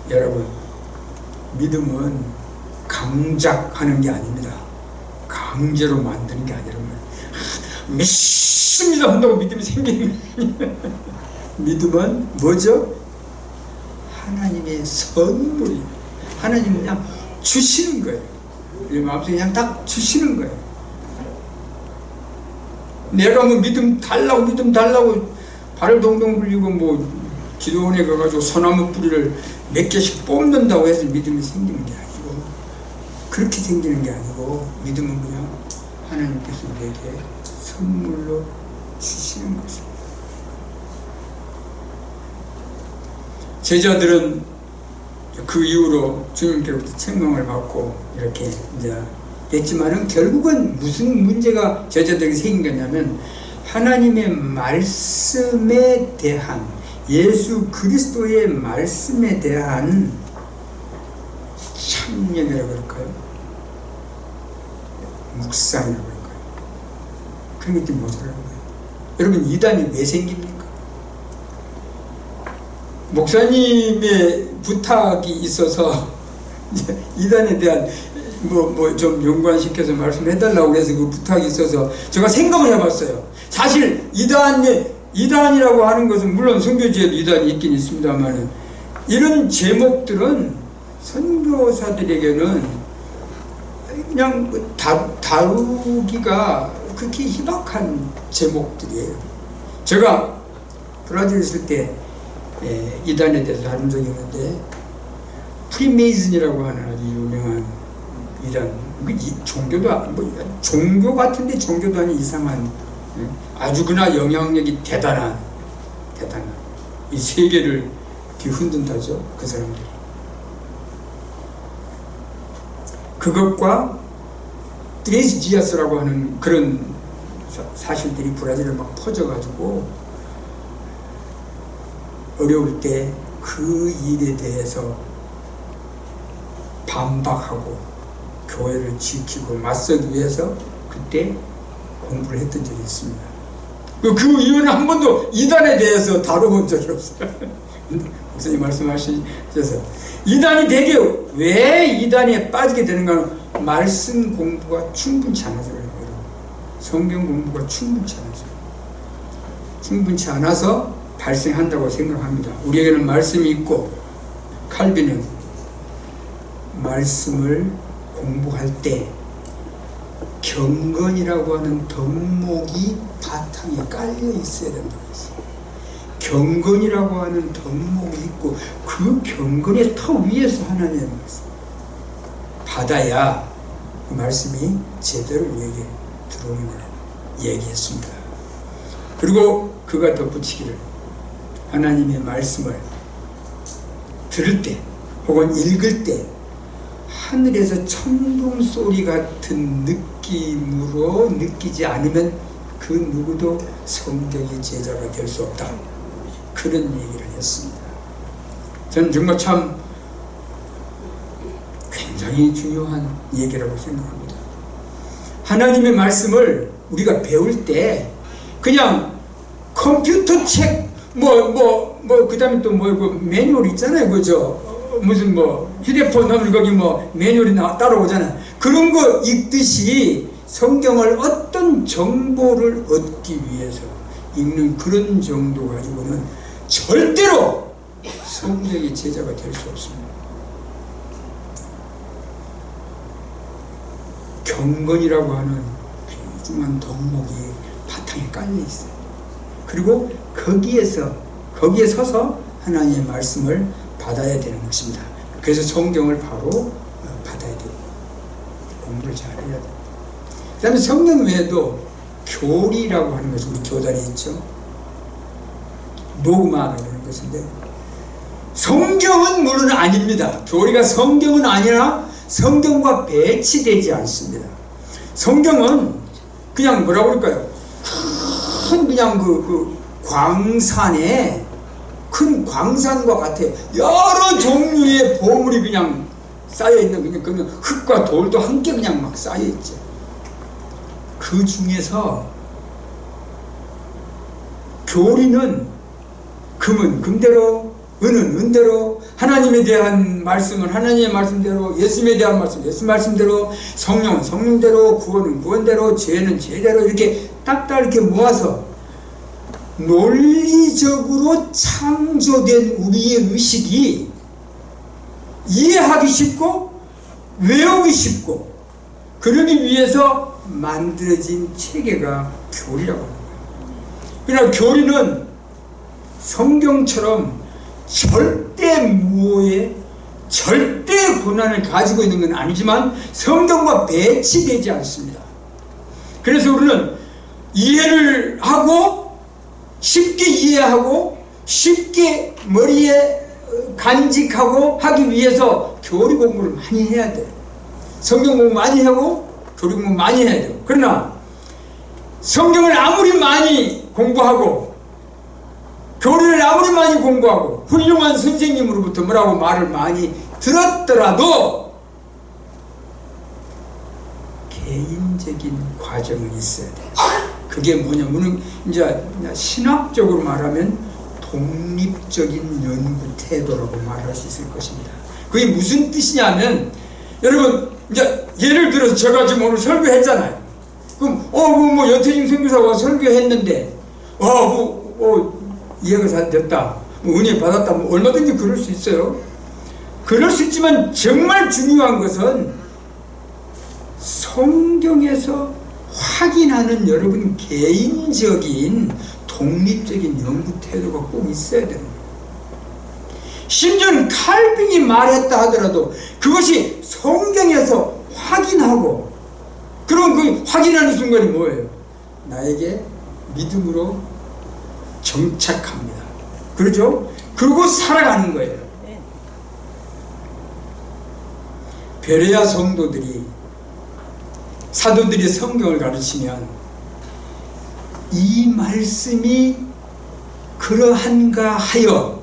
여러분, 믿음은 강작하는 게 아닙니다. 강제로 만드는 게 아니라 믿습니다 한다고 믿음이 생기는 거예요. 믿음은 뭐죠? 하나님의 선물이 하나님이 그냥 주시는 거예요. 우리 마음속에 그냥 딱 주시는 거예요. 내가 뭐 믿음 달라고 발을 동동 굴리고 뭐 기도원에 가가지고 소나무 뿌리를 몇 개씩 뽑는다고 해서 믿음이 생기는 게 아니고 그렇게 생기는 게 아니고 믿음은 그냥 하나님께서 우리에게 선물로 주시는 것입니다. 제자들은 그 이후로 주님께로부터 책망을 받고 이렇게 이제 됐지만은 결국은 무슨 문제가 제자들에게 생긴 거냐면 하나님의 말씀에 대한 예수 그리스도의 말씀에 대한 참견이라고 할까요? 묵상이라고 할까요? 그런 것들이 모자라는 거예요. 여러분 이단이 왜 생깁니까? 목사님의 부탁이 있어서 이단에 대한 좀 연관시켜서 말씀해달라고 해서 그 부탁이 있어서 제가 생각을 해봤어요. 사실 이단이라고 하는 것은 물론 선교지에도 이단이 있긴 있습니다만 이런 제목들은 선교사들에게는 그냥 다루기가 그렇게 희박한 제목들이에요. 제가 브라질에 있을 때 이단에 대해서 다룬 적이 있는데 프리메이슨이라고 하는 아주 유명한 이단, 종교도 종교 같은데 종교도 아닌 이상한 아주 그나 영향력이 대단한 이 세계를 뒤흔든다죠. 그 사람들이. 그것과 트레이스 지아스라고 하는 그런 사실들이 브라질에 막 퍼져가지고 어려울 때 그 일에 대해서 반박하고 교회를 지키고 맞서기 위해서 그때 공부를 했던 적이 있습니다. 그 이후에는 한 번도 이단에 대해서 다뤄본 적이 없어요. 목사님 말씀하셔서 이단이 되게 왜 이단에 빠지게 되는가 하면 말씀 공부가 충분치 않아서 그래요. 성경 공부가 충분치 않아서 발생한다고 생각합니다. 우리에게는 말씀이 있고 칼빈은 말씀을 공부할 때 경건이라고 하는 덕목이 바탕에 깔려 있어야 된다고 했어요. 경건이라고 하는 덕목이 있고 그 경건의 터 위에서 하나님의 말씀 받아야 그 말씀이 제대로 우리에게 들어오는 걸 얘기했습니다. 그리고 그가 덧붙이기를 하나님의 말씀을 들을 때 혹은 읽을 때 하늘에서 천둥 소리 같은 느낌으로 느끼지 않으면 그 누구도 성경의 제자가 될 수 없다. 그런 얘기를 했습니다. 저는 정말 참 굉장히 중요한 얘기라고 생각합니다. 하나님의 말씀을 우리가 배울 때 그냥 컴퓨터 책 그 다음에 또 매뉴얼 있잖아요. 그죠? 무슨 휴대폰 하면 거기 매뉴얼이 따라오잖아요. 그런 거 읽듯이 성경을 어떤 그런 정보를 얻기 위해서 읽는 그런 정도 가지고는 절대로 성령의 제자가 될 수 없습니다. 경건이라고 하는 귀중한 덕목이 바탕에 깔려 있어요. 그리고 거기에 서서 하나님의 말씀을 받아야 되는 것입니다. 그래서 성경을 바로 받아야 돼요. 공부를 잘 해야 돼요. 그 다음에 성경 외에도 교리라고 하는 것이 우리 교단에 있죠. 노그마라고 하는 것인데, 성경은 물론 아닙니다. 교리가 성경은 아니라 성경과 배치되지 않습니다. 성경은 그냥 뭐라고 그럴까요? 큰 그냥 그 광산에, 큰 광산과 같아요. 여러 종류의 보물이 그냥 쌓여있는, 그냥 흙과 돌도 함께 그냥 막 쌓여있죠. 그 중에서 교리는 금은 금대로, 은은 은대로, 하나님에 대한 말씀은 하나님의 말씀대로, 예수님에 대한 말씀 예수 말씀대로, 성령은 성령대로, 구원은 구원대로, 죄는 죄대로, 이렇게 딱딱 이렇게 모아서 논리적으로 창조된 우리의 의식이 이해하기 쉽고 외우기 쉽고 그러기 위해서 만들어진 체계가 교리라고 합니다. 그러나 교리는 성경처럼 절대 무오의 절대 고난을 가지고 있는 건 아니지만 성경과 배치되지 않습니다. 그래서 우리는 이해를 하고 쉽게 이해하고 쉽게 머리에 간직하고 하기 위해서 교리 공부를 많이 해야 돼요. 성경 공부 많이 하고 교리 공부 많이 해야 돼요. 그러나 성경을 아무리 많이 공부하고 교리를 아무리 많이 공부하고 훌륭한 선생님으로부터 뭐라고 말을 많이 들었더라도 개인적인 과정은 있어야 돼요. 그게 뭐냐면은 이제 신학적으로 말하면 독립적인 연구 태도라고 말할 수 있을 것입니다. 그게 무슨 뜻이냐면, 여러분 이제 예를 들어서 제가 지금 오늘 설교했잖아요. 그럼 뭐 여태진 선교사가 설교했는데 이해가 잘 됐다, 은혜 받았다, 얼마든지 그럴 수 있어요. 그럴 수 있지만 정말 중요한 것은 성경에서 확인하는 여러분 개인적인 독립적인 연구 태도가 꼭 있어야 되는 거예요. 심지어는 칼빈이 말했다 하더라도 그것이 성경에서 확인하고, 그럼 그 확인하는 순간이 뭐예요? 나에게 믿음으로 정착합니다. 그렇죠? 그리고 살아가는 거예요. 베레아 성도들이, 사도들이 성경을 가르치면 이 말씀이 그러한가 하여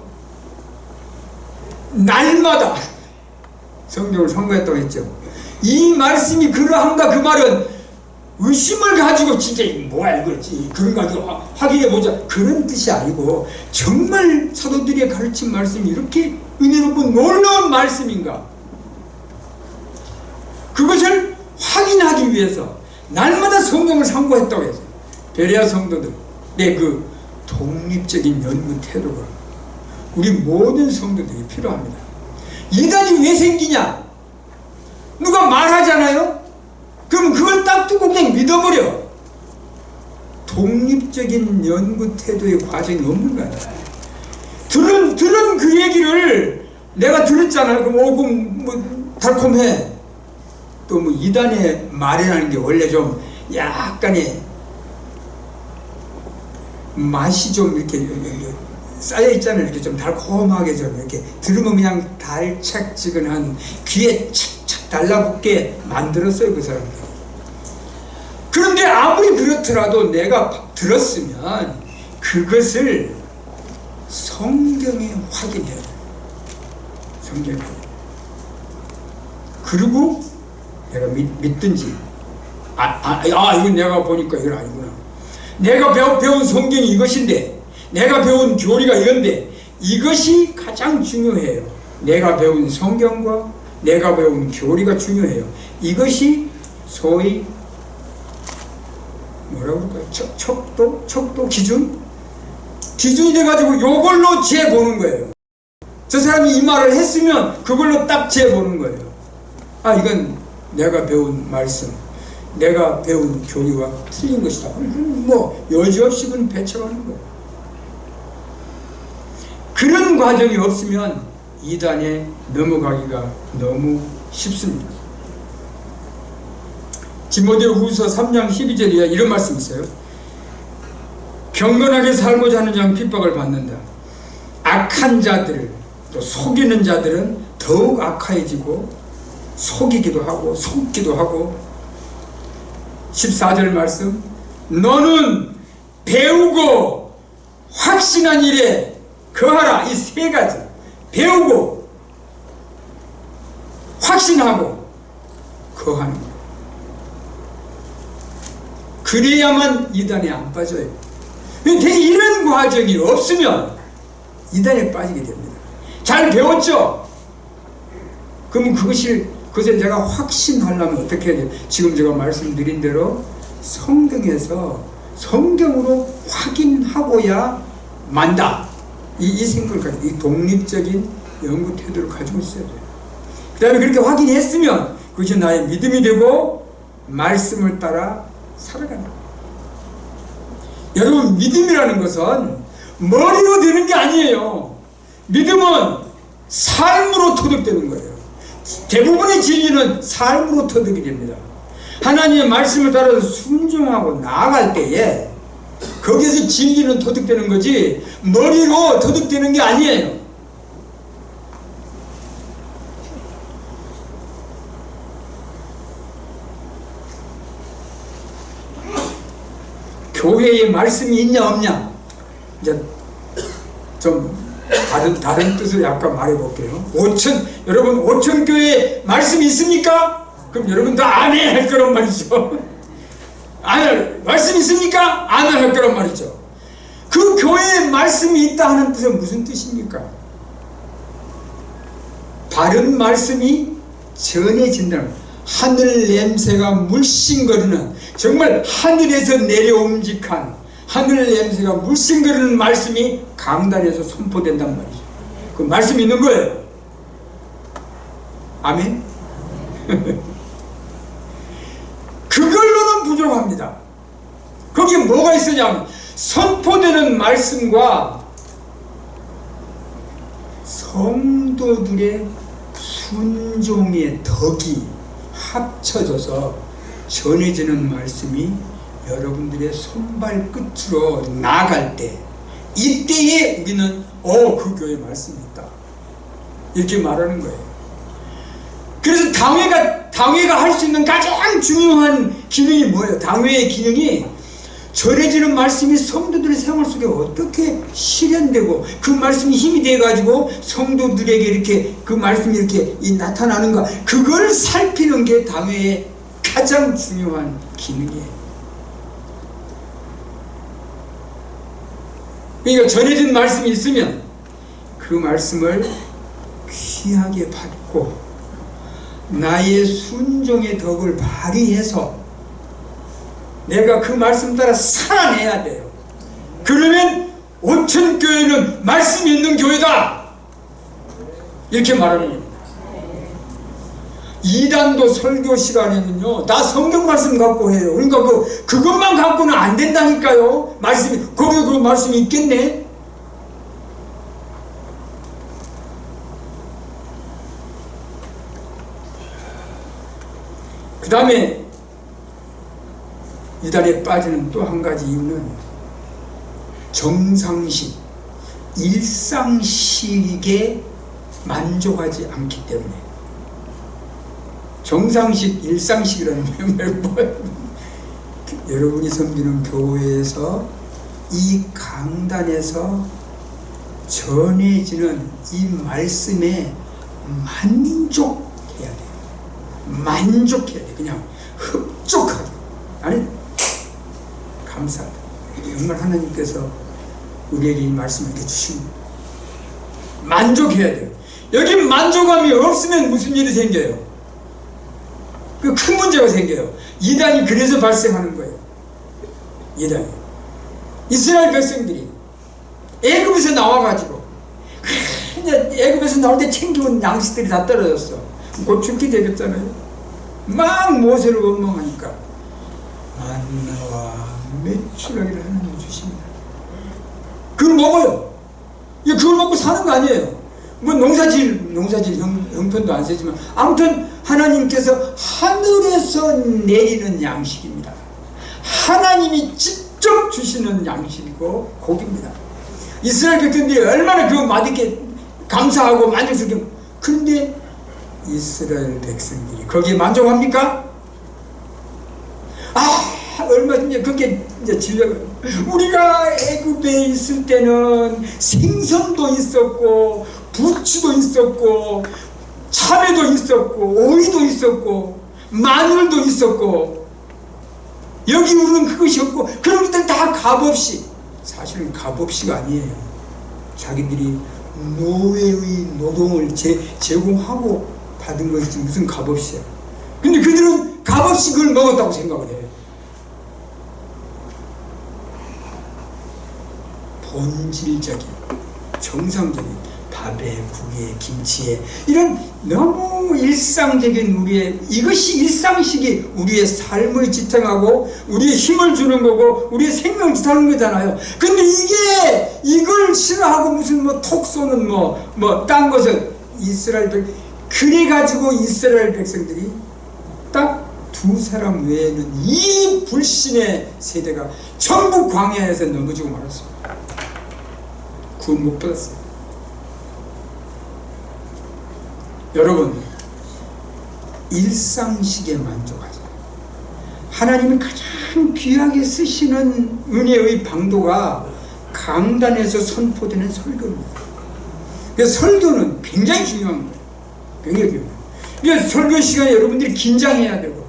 날마다 성경을 선거했다고 했죠. 이 말씀이 그러한가, 그 말은 의심을 가지고 진짜 뭐야 이거지, 그런 거 가지고 확인해보자, 그런 뜻이 아니고 정말 사도들이 가르친 말씀이 이렇게 은혜롭고 놀라운 말씀인가, 그것을 확인하기 위해서 날마다 성경을 상고했다고 했어요. 베레아 성도들의 그 독립적인 연구 태도가 우리 모든 성도들이 필요합니다. 이단이 왜 생기냐? 누가 말하잖아요? 그럼 그걸 딱 두고 그냥 믿어버려. 독립적인 연구 태도의 과정이 없는 거야. 들은 그 얘기를 내가 들었잖아요. 그럼 뭐 달콤해. 또 뭐 이단의 말이라는 게 원래 좀 약간의 맛이 좀 이렇게 쌓여 있잖아요. 이렇게 좀 달콤하게 좀 이렇게 들으면 그냥 달착지근한 귀에 착착 달라붙게 만들었어요, 그 사람들. 그런데 아무리 그렇더라도 내가 들었으면 그것을 성경에 확인해야 돼요. 성경에. 그리고 내가 믿든지, 이건 내가 보니까 이건 아니구나. 내가 배운 성경이 이것인데, 내가 배운 교리가 이건데, 이것이 가장 중요해요. 내가 배운 성경과 내가 배운 교리가 중요해요. 이것이 소위 뭐라고 그럴까요? 척도 기준이 돼가지고 요걸로 재보는 거예요. 저 사람이 이 말을 했으면 그걸로 딱 재보는 거예요. 아, 이건 내가 배운 말씀, 내가 배운 교리와 틀린 것이다. 뭐 여지없이 그건 배척하는 거예요. 그런 과정이 없으면 이단에 넘어가기가 너무 쉽습니다. 디모데후서 3장 12절에 이런 말씀이 있어요. 경건하게 살고자 하는 자는 핍박을 받는다. 악한 자들, 또 속이는 자들은 더욱 악해지고 속이기도 하고 속기도 하고. 14절 말씀, 너는 배우고 확신한 일에 거하라. 이 세 가지, 배우고 확신하고 거하는 거예요. 그래야만 이단에 안 빠져요. 근데 이런 과정이 없으면 이단에 빠지게 됩니다. 잘 배웠죠? 그러면 그것을 제가 확신하려면 어떻게 해야 돼요? 지금 제가 말씀드린 대로 성경으로 확인하고야 만다. 이 생각을 가지고, 이 독립적인 연구 태도를 가지고 있어야 돼요. 그 다음에 그렇게 확인했으면 그것이 나의 믿음이 되고 말씀을 따라 살아간다. 여러분, 믿음이라는 것은 머리로 되는 게 아니에요. 믿음은 삶으로 터득되는 거예요. 대부분의 진리는 삶으로 터득이 됩니다. 하나님의 말씀을 따라서 순종하고 나아갈 때에 거기에서 진리는 터득되는 거지 머리로 터득되는 게 아니에요. 교회에 말씀이 있냐 없냐, 이제 좀 다른 뜻을 약간 말해볼게요. 여러분 오천교회에 말씀이 있습니까? 그럼 여러분 다 아멘 할 거란 말이죠. 말씀이 있습니까? 아멘 할 거란 말이죠. 그 교회에 말씀이 있다 하는 뜻은 무슨 뜻입니까? 바른 말씀이 전해진다는, 하늘 냄새가 물씬거리는, 정말 하늘에서 내려옴직한 하늘 냄새가 물씬 거리는 말씀이 강단에서 선포된단 말이죠. 그 말씀이 있는 거예요. 아멘. 그걸로는 부족합니다. 거기에 뭐가 있으냐면 선포되는 말씀과 성도들의 순종의 덕이 합쳐져서 전해지는 말씀이 여러분들의 손발 끝으로 나갈 때, 이때에 우리는 그 교회에 말씀이 있다 이렇게 말하는 거예요. 그래서 당회가 할 수 있는 가장 중요한 기능이 뭐예요? 당회의 기능이 전해지는 말씀이 성도들의 생활 속에 어떻게 실현되고 그 말씀이 힘이 돼가지고 성도들에게 이렇게 그 말씀이 이렇게 나타나는가, 그걸 살피는 게 당회의 가장 중요한 기능이에요. 그러니까 전해진 말씀이 있으면 그 말씀을 귀하게 받고 나의 순종의 덕을 발휘해서 내가 그 말씀 따라 살아내야 돼요. 그러면 온천교회는 말씀이 있는 교회다 이렇게 말하는 겁니다. 이단도 설교 시간에는요, 나 성경 말씀 갖고 해요. 그러니까 그것만 갖고는 안 된다니까요. 거기에 그 말씀이 있겠네. 그 다음에 이단에 빠지는 또 한 가지 이유는 정상식, 일상식에 만족하지 않기 때문에. 정상식, 일상식이라는 게 뭐예요? 여러분이 섬기는 교회에서 이 강단에서 전해지는 이 말씀에 만족해야 돼요. 만족해야 돼요. 그냥 흡족하게. 아니, 감사하다. 정말 하나님께서 우리에게 이 말씀을 이렇게 주십니다. 만족해야 돼요. 여기 만족감이 없으면 무슨 일이 생겨요? 큰 문제가 생겨요. 이단이 그래서 발생하는 거예요. 이래. 이스라엘 백성들이 애굽에서 나와가지고 애굽에서 나올 때 챙겨온 양식들이 다 떨어졌어. 곧 죽게 되겠잖아요. 막 모세를 원망하니까 만나와 메추라기를 하나님이 주십니다. 그걸 먹어요. 그걸 먹고 사는 거 아니에요. 뭐 농사질 형편도 안 세지만 아무튼 하나님께서 하늘에서 내리는 양식입니다. 하나님이 직접 주시는 양식이고 고기입니다. 이스라엘 백성들이 얼마나 그 맛있게 감사하고 만족스럽게. 그런데 이스라엘 백성들이 거기에 만족합니까? 얼마든지 그게 이제 진료가. 우리가 애굽에 있을 때는 생선도 있었고 부추도 있었고 참외도 있었고 오이도 있었고 마늘도 있었고 여기 우리는 그것이 없고 그런 것들 다 값없이. 사실은 값없이가 아니에요. 자기들이 노예의 노동을 제공하고 받은 것이지 무슨 값없이야. 근데 그들은 값없이 그걸 먹었다고 생각을 해요. 본질적인 정상적인 밥에 국에 김치에 이런 너무 일상적인 우리의 이것이 일상식이 우리의 삶을 지탱하고 우리의 힘을 주는 거고 우리의 생명을 지탱하는 거잖아요. 근데 이걸 싫어하고 무슨 뭐 톡 쏘는 뭐 딴 것을 그래가지고 이스라엘 백성들이 딱 두 사람 외에는 이 불신의 세대가 전부 광야에서 넘어지고 말았습니다. 구원 못 받았어요. 여러분, 일상식에 만족하지. 하나님이 가장 귀하게 쓰시는 은혜의 방도가 강단에서 선포되는 설교입니다. 그래서 설교는 굉장히 중요한 거예요. 굉장히 중요해요. 그래서 설교 시간에 여러분들이 긴장해야 되고,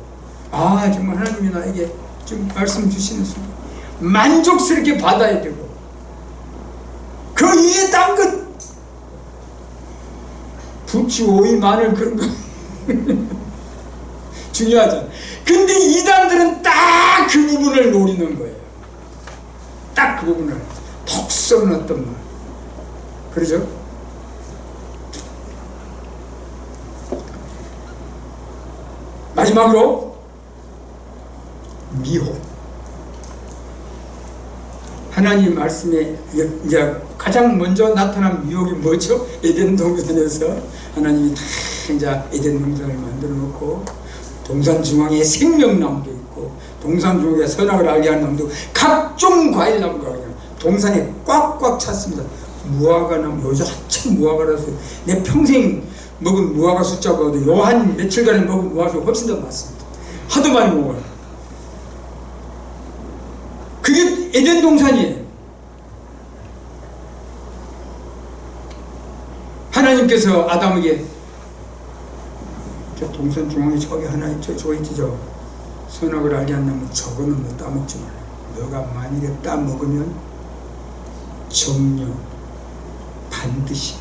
정말 하나님이 나에게 좀 말씀 주시는 순간 만족스럽게 받아야 되고, 그 위에 딴 것 부추, 오이, 마늘 그런 거 중요하잖아. 근데 이단들은 딱 그 부분을 노리는 거예요. 딱 그 부분을 톡 쏘는 어떤 말. 그러죠? 마지막으로 미혹. 하나님 말씀에 이제 가장 먼저 나타난 미혹이 뭐죠? 에덴 동산에서 하나님이 다 이제 에덴 동산을 만들어 놓고 동산 중앙에 생명나무도 있고 동산 중앙에 선악을 알게 하는 나무도 각종 과일나무가 그냥 동산에 꽉꽉 찼습니다. 무화과나무, 요즘 한참 무화과라서 내 평생 먹은 무화과 숫자보다 요 한 며칠간에 먹은 무화과가 훨씬 더 많습니다. 하도 많이 먹어요. 그게 에덴 동산이에요. 하나님께서 아담에게 저 동산 중앙에 저기 하나 있죠. 저거 있지. 저 선악을 알게 한 나무 저거는 뭐 따먹지 마라. 너가 만일에 따먹으면 정령 반드시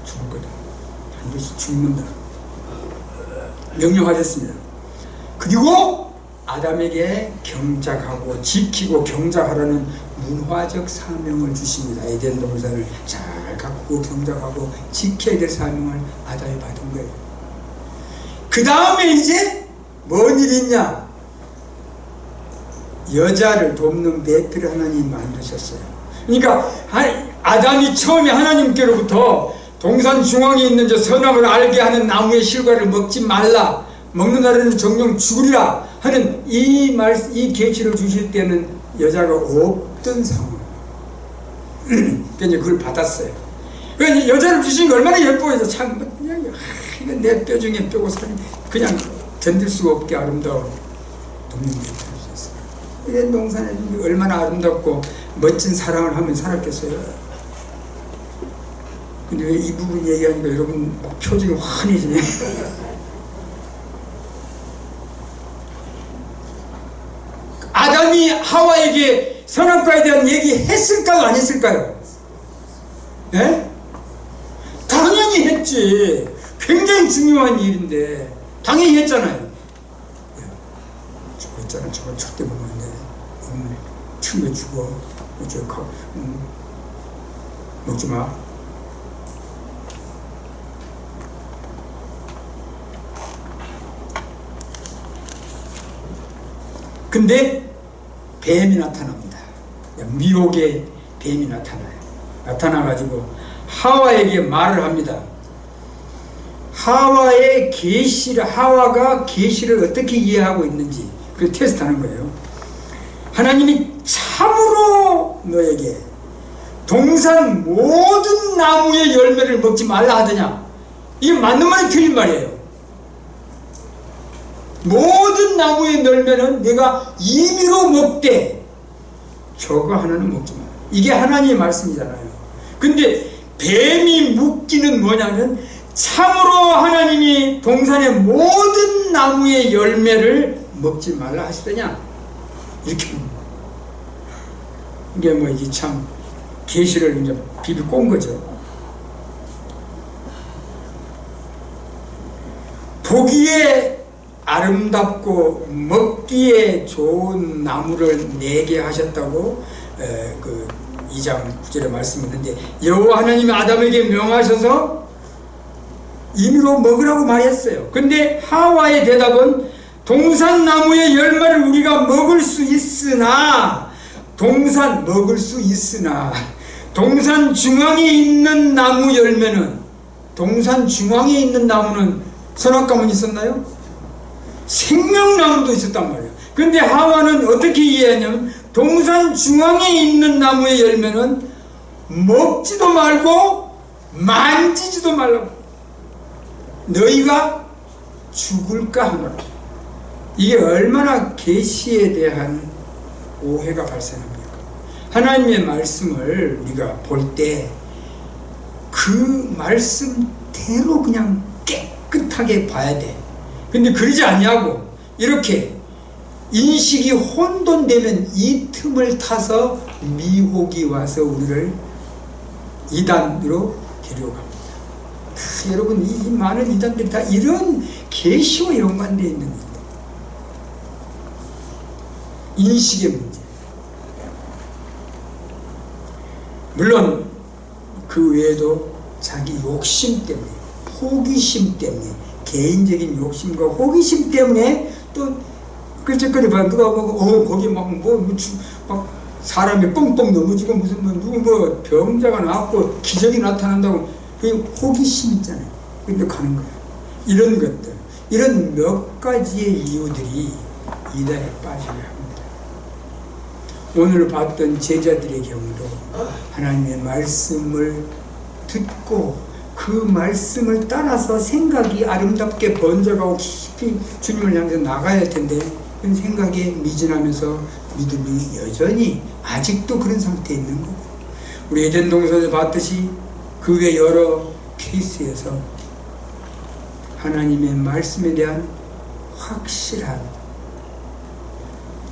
죽을 거다. 반드시 죽는다. 명령하셨습니다. 그리고 아담에게 경작하고 지키고 경작하라는 문화적 사명을 주십니다. 에덴 동산을 잘 가꾸고 경작하고 지켜야 될 사명을 아담이 받은 거예요. 그 다음에 이제 뭔 일이 있냐? 여자를 돕는 배틀을 하나님이 만드셨어요. 그러니까 아담이 처음에 하나님께로부터 동산 중앙에 있는 저 선악을 알게 하는 나무의 실과를 먹지 말라, 먹는 날에는 정령 죽으리라 하는 이 계시를 주실 때는 여자가 없던 상황. 그러니까 이제 그걸 받았어요. 그러니까 여자를 주신 게 얼마나 예뻐요. 참 그냥 이거 내 뼈 중에 뼈고 살이 그냥 견딜 수가 없게 아름다운 동물을 주셨어요. 이게 동산에 얼마나 아름답고 멋진 사랑을 하면 살았겠어요. 근데 왜 이 부분 얘기하니까 여러분 표정이 환해지네. 아담이 하와에게 선악과에 대한 얘기 했을까요? 안 했을까요? 네? 당연히 했지. 굉장히 중요한 일인데 당연히 했잖아요. 저거 있잖아. 저걸 절대 보면 안 돼. 같은 거 주고 먹지 마. 근데 뱀이 나타납니다. 미혹의 뱀이 나타나요. 나타나가지고 하와에게 말을 합니다. 하와가 계시를 어떻게 이해하고 있는지 그걸 테스트하는 거예요. 하나님이 참으로 너에게 동산 모든 나무의 열매를 먹지 말라 하더냐? 이게 맞는 말이 틀린 말이에요. 모든 나무의 열매는 내가 임의로 먹되 저거 하나는 먹지 마. 이게 하나님의 말씀이잖아요. 근데 뱀이 묻기는 뭐냐면 참으로 하나님이 동산의 모든 나무의 열매를 먹지 말라 하시더냐? 이렇게 이게 뭐 이게 참 계시를 이제 비비 꼰 거죠. 보기에 아름답고 먹기에 좋은 나무를 내게 하셨다고 그 2장 9절에 말씀했는데, 여호와 하나님이 아담에게 명하셔서 임의로 먹으라고 말했어요. 근데 하와의 대답은 동산나무의 열매를 우리가 먹을 수 있으나 동산 중앙에 있는 나무 열매는, 동산 중앙에 있는 나무는 선악과문 있었나요? 생명나무도 있었단 말이에요. 근데 하와는 어떻게 이해하냐면 동산 중앙에 있는 나무의 열매는 먹지도 말고 만지지도 말라고, 너희가 죽을까 하노라. 이게 얼마나 계시에 대한 오해가 발생합니까? 하나님의 말씀을 우리가 볼 때 그 말씀대로 그냥 깨끗하게 봐야 돼. 근데 그러지 않냐고, 이렇게 인식이 혼돈되면 이 틈을 타서 미혹이 와서 우리를 이단으로 데려갑니다. 여러분, 이 많은 이단들이 다 이런 계시와 연관되어 있는 일이에요. 인식의 문제. 물론 그 외에도 자기 욕심 때문에, 호기심 때문에, 개인적인 욕심과 호기심 때문에 또 그저거리 봐, 누가 보고 거기 막 사람이 뻥뻥 넘어지고 무슨 누구 병자가 나왔고 기적이 나타난다고, 그 호기심 있잖아요. 근데 가는 거예요. 이런 것들, 이런 몇 가지의 이유들이 이단에 빠지게 합니다. 오늘 봤던 제자들의 경우도 하나님의 말씀을 듣고 그 말씀을 따라서 생각이 아름답게 번져가고 깊이 주님을 향해서 나가야 할 텐데, 그 생각에 미진하면서 믿음이 여전히 아직도 그런 상태에 있는 거고, 우리 에덴 동산에서 봤듯이 그 외 여러 케이스에서 하나님의 말씀에 대한 확실한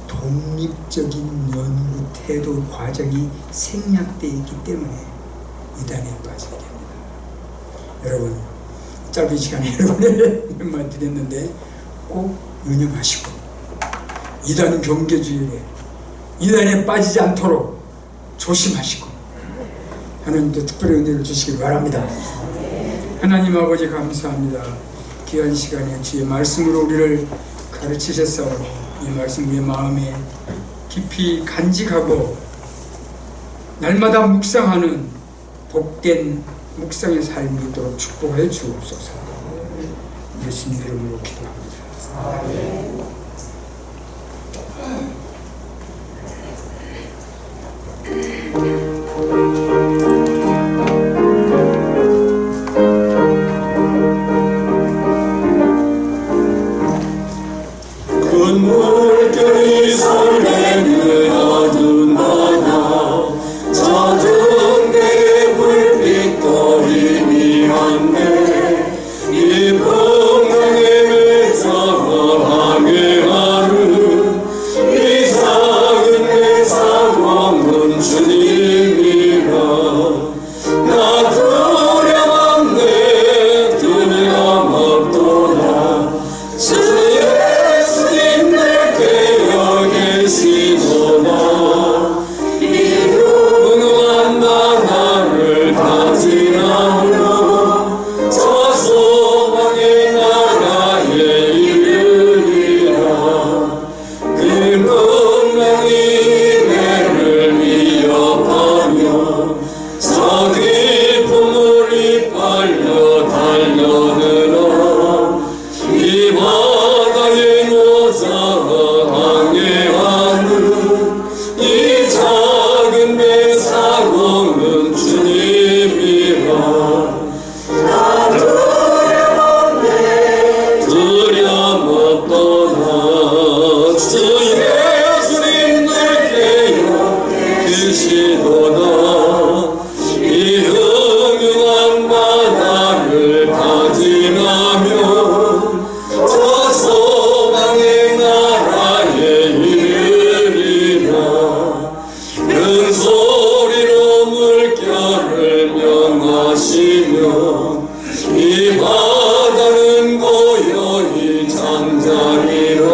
독립적인 연구 태도 과정이 생략되어 있기 때문에 이단에 빠지게 됩니다. 여러분, 짧은 시간에 여러분의 말 드렸는데 꼭 유념하시고, 이단 경계주의에, 이단에 빠지지 않도록 조심하시고 하나님도 특별히 은혜를 주시길 바랍니다. 하나님 아버지, 감사합니다. 귀한 시간에 주의 말씀으로 우리를 가르치셨사오니 이 말씀 우리의 마음에 깊이 간직하고 날마다 묵상하는 복된 묵상의 삶이 있도록 축복하여 주옵소서. 예수님 이름으로 기도합니다. 물결이 설레는 어두운 바다, 젖은 내 불빛도 희미한데 이 풍랑에 매서 항해하는 이 작은 내 사고문 주님, 가지라며 저 소망의 나라에 이르리라. 그 분명히 배를 위협하며 자기 보물이 빨려 달려들어 이 바다의 노자가 항해하는 이 작은 배 사고는 주님이라. 나 두려웠도다. 주 예수님 늘 깨어 계시도다. 이 흉흉한 바다를 가지나며 저 소망의 나라에 이르리라. 큰 소리로 물결을 명하시며 이 바다는 고요히 잠자리라.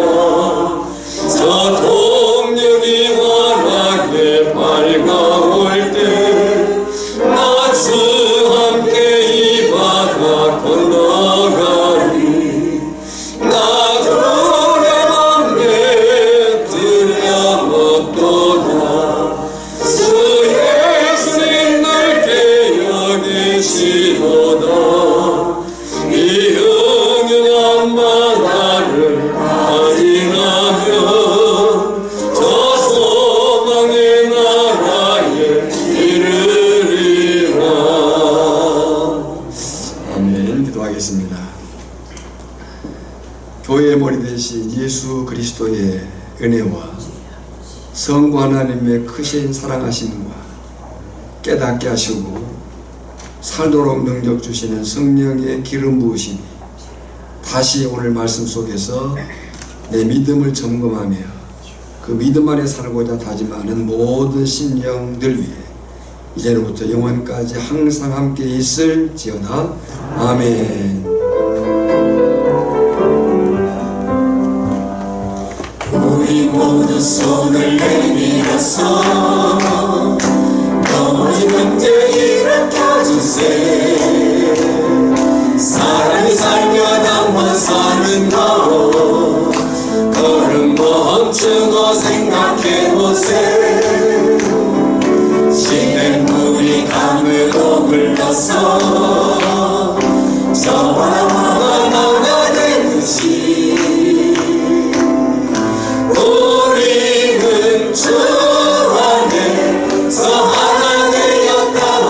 저 동력이 환하게 밝아올 때 나 주 함께 이 바다 건너가리. 나 두려움에 두려웠도다. 주 예수님 늘 깨어 계시도다. 이 흉흉한 바다를 가지나며 저 소망의 나라에 이르리라. 아멘. 기도하겠습니다. 교회의 머리 되신 예수 그리스도의 은혜와 성부 하나님의 크신 사랑하심과 깨닫게 하시고 살도록 능력 주시는 성령의 기름 부으심이 다시 오늘 말씀 속에서 내 믿음을 점검하며 그 믿음 안에 살고자 다짐하는 모든 심령들 위해 이제로부터 영원까지 항상 함께 있을지어다. 아멘. 우리 모두 손을 내밀어서 넘어진 때 일으켜주세. 사람이 살며 한번 사는 거 걸음 멈추고 생각해보세. 시냇 물이 강으로 흘러서 저 바다가 나가듯이 우리는 주 안에서 하나 되었다고.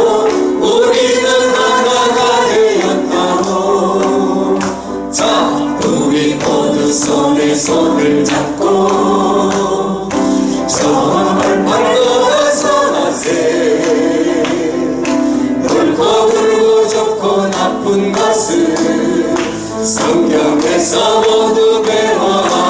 우리는 하나가 되었다고. 자, 우리 모두 손에 손을 잡고 저 벌판으로서 가세. 옳고 그르고 좋고 나쁜 것을 성경에서 모두 배워라.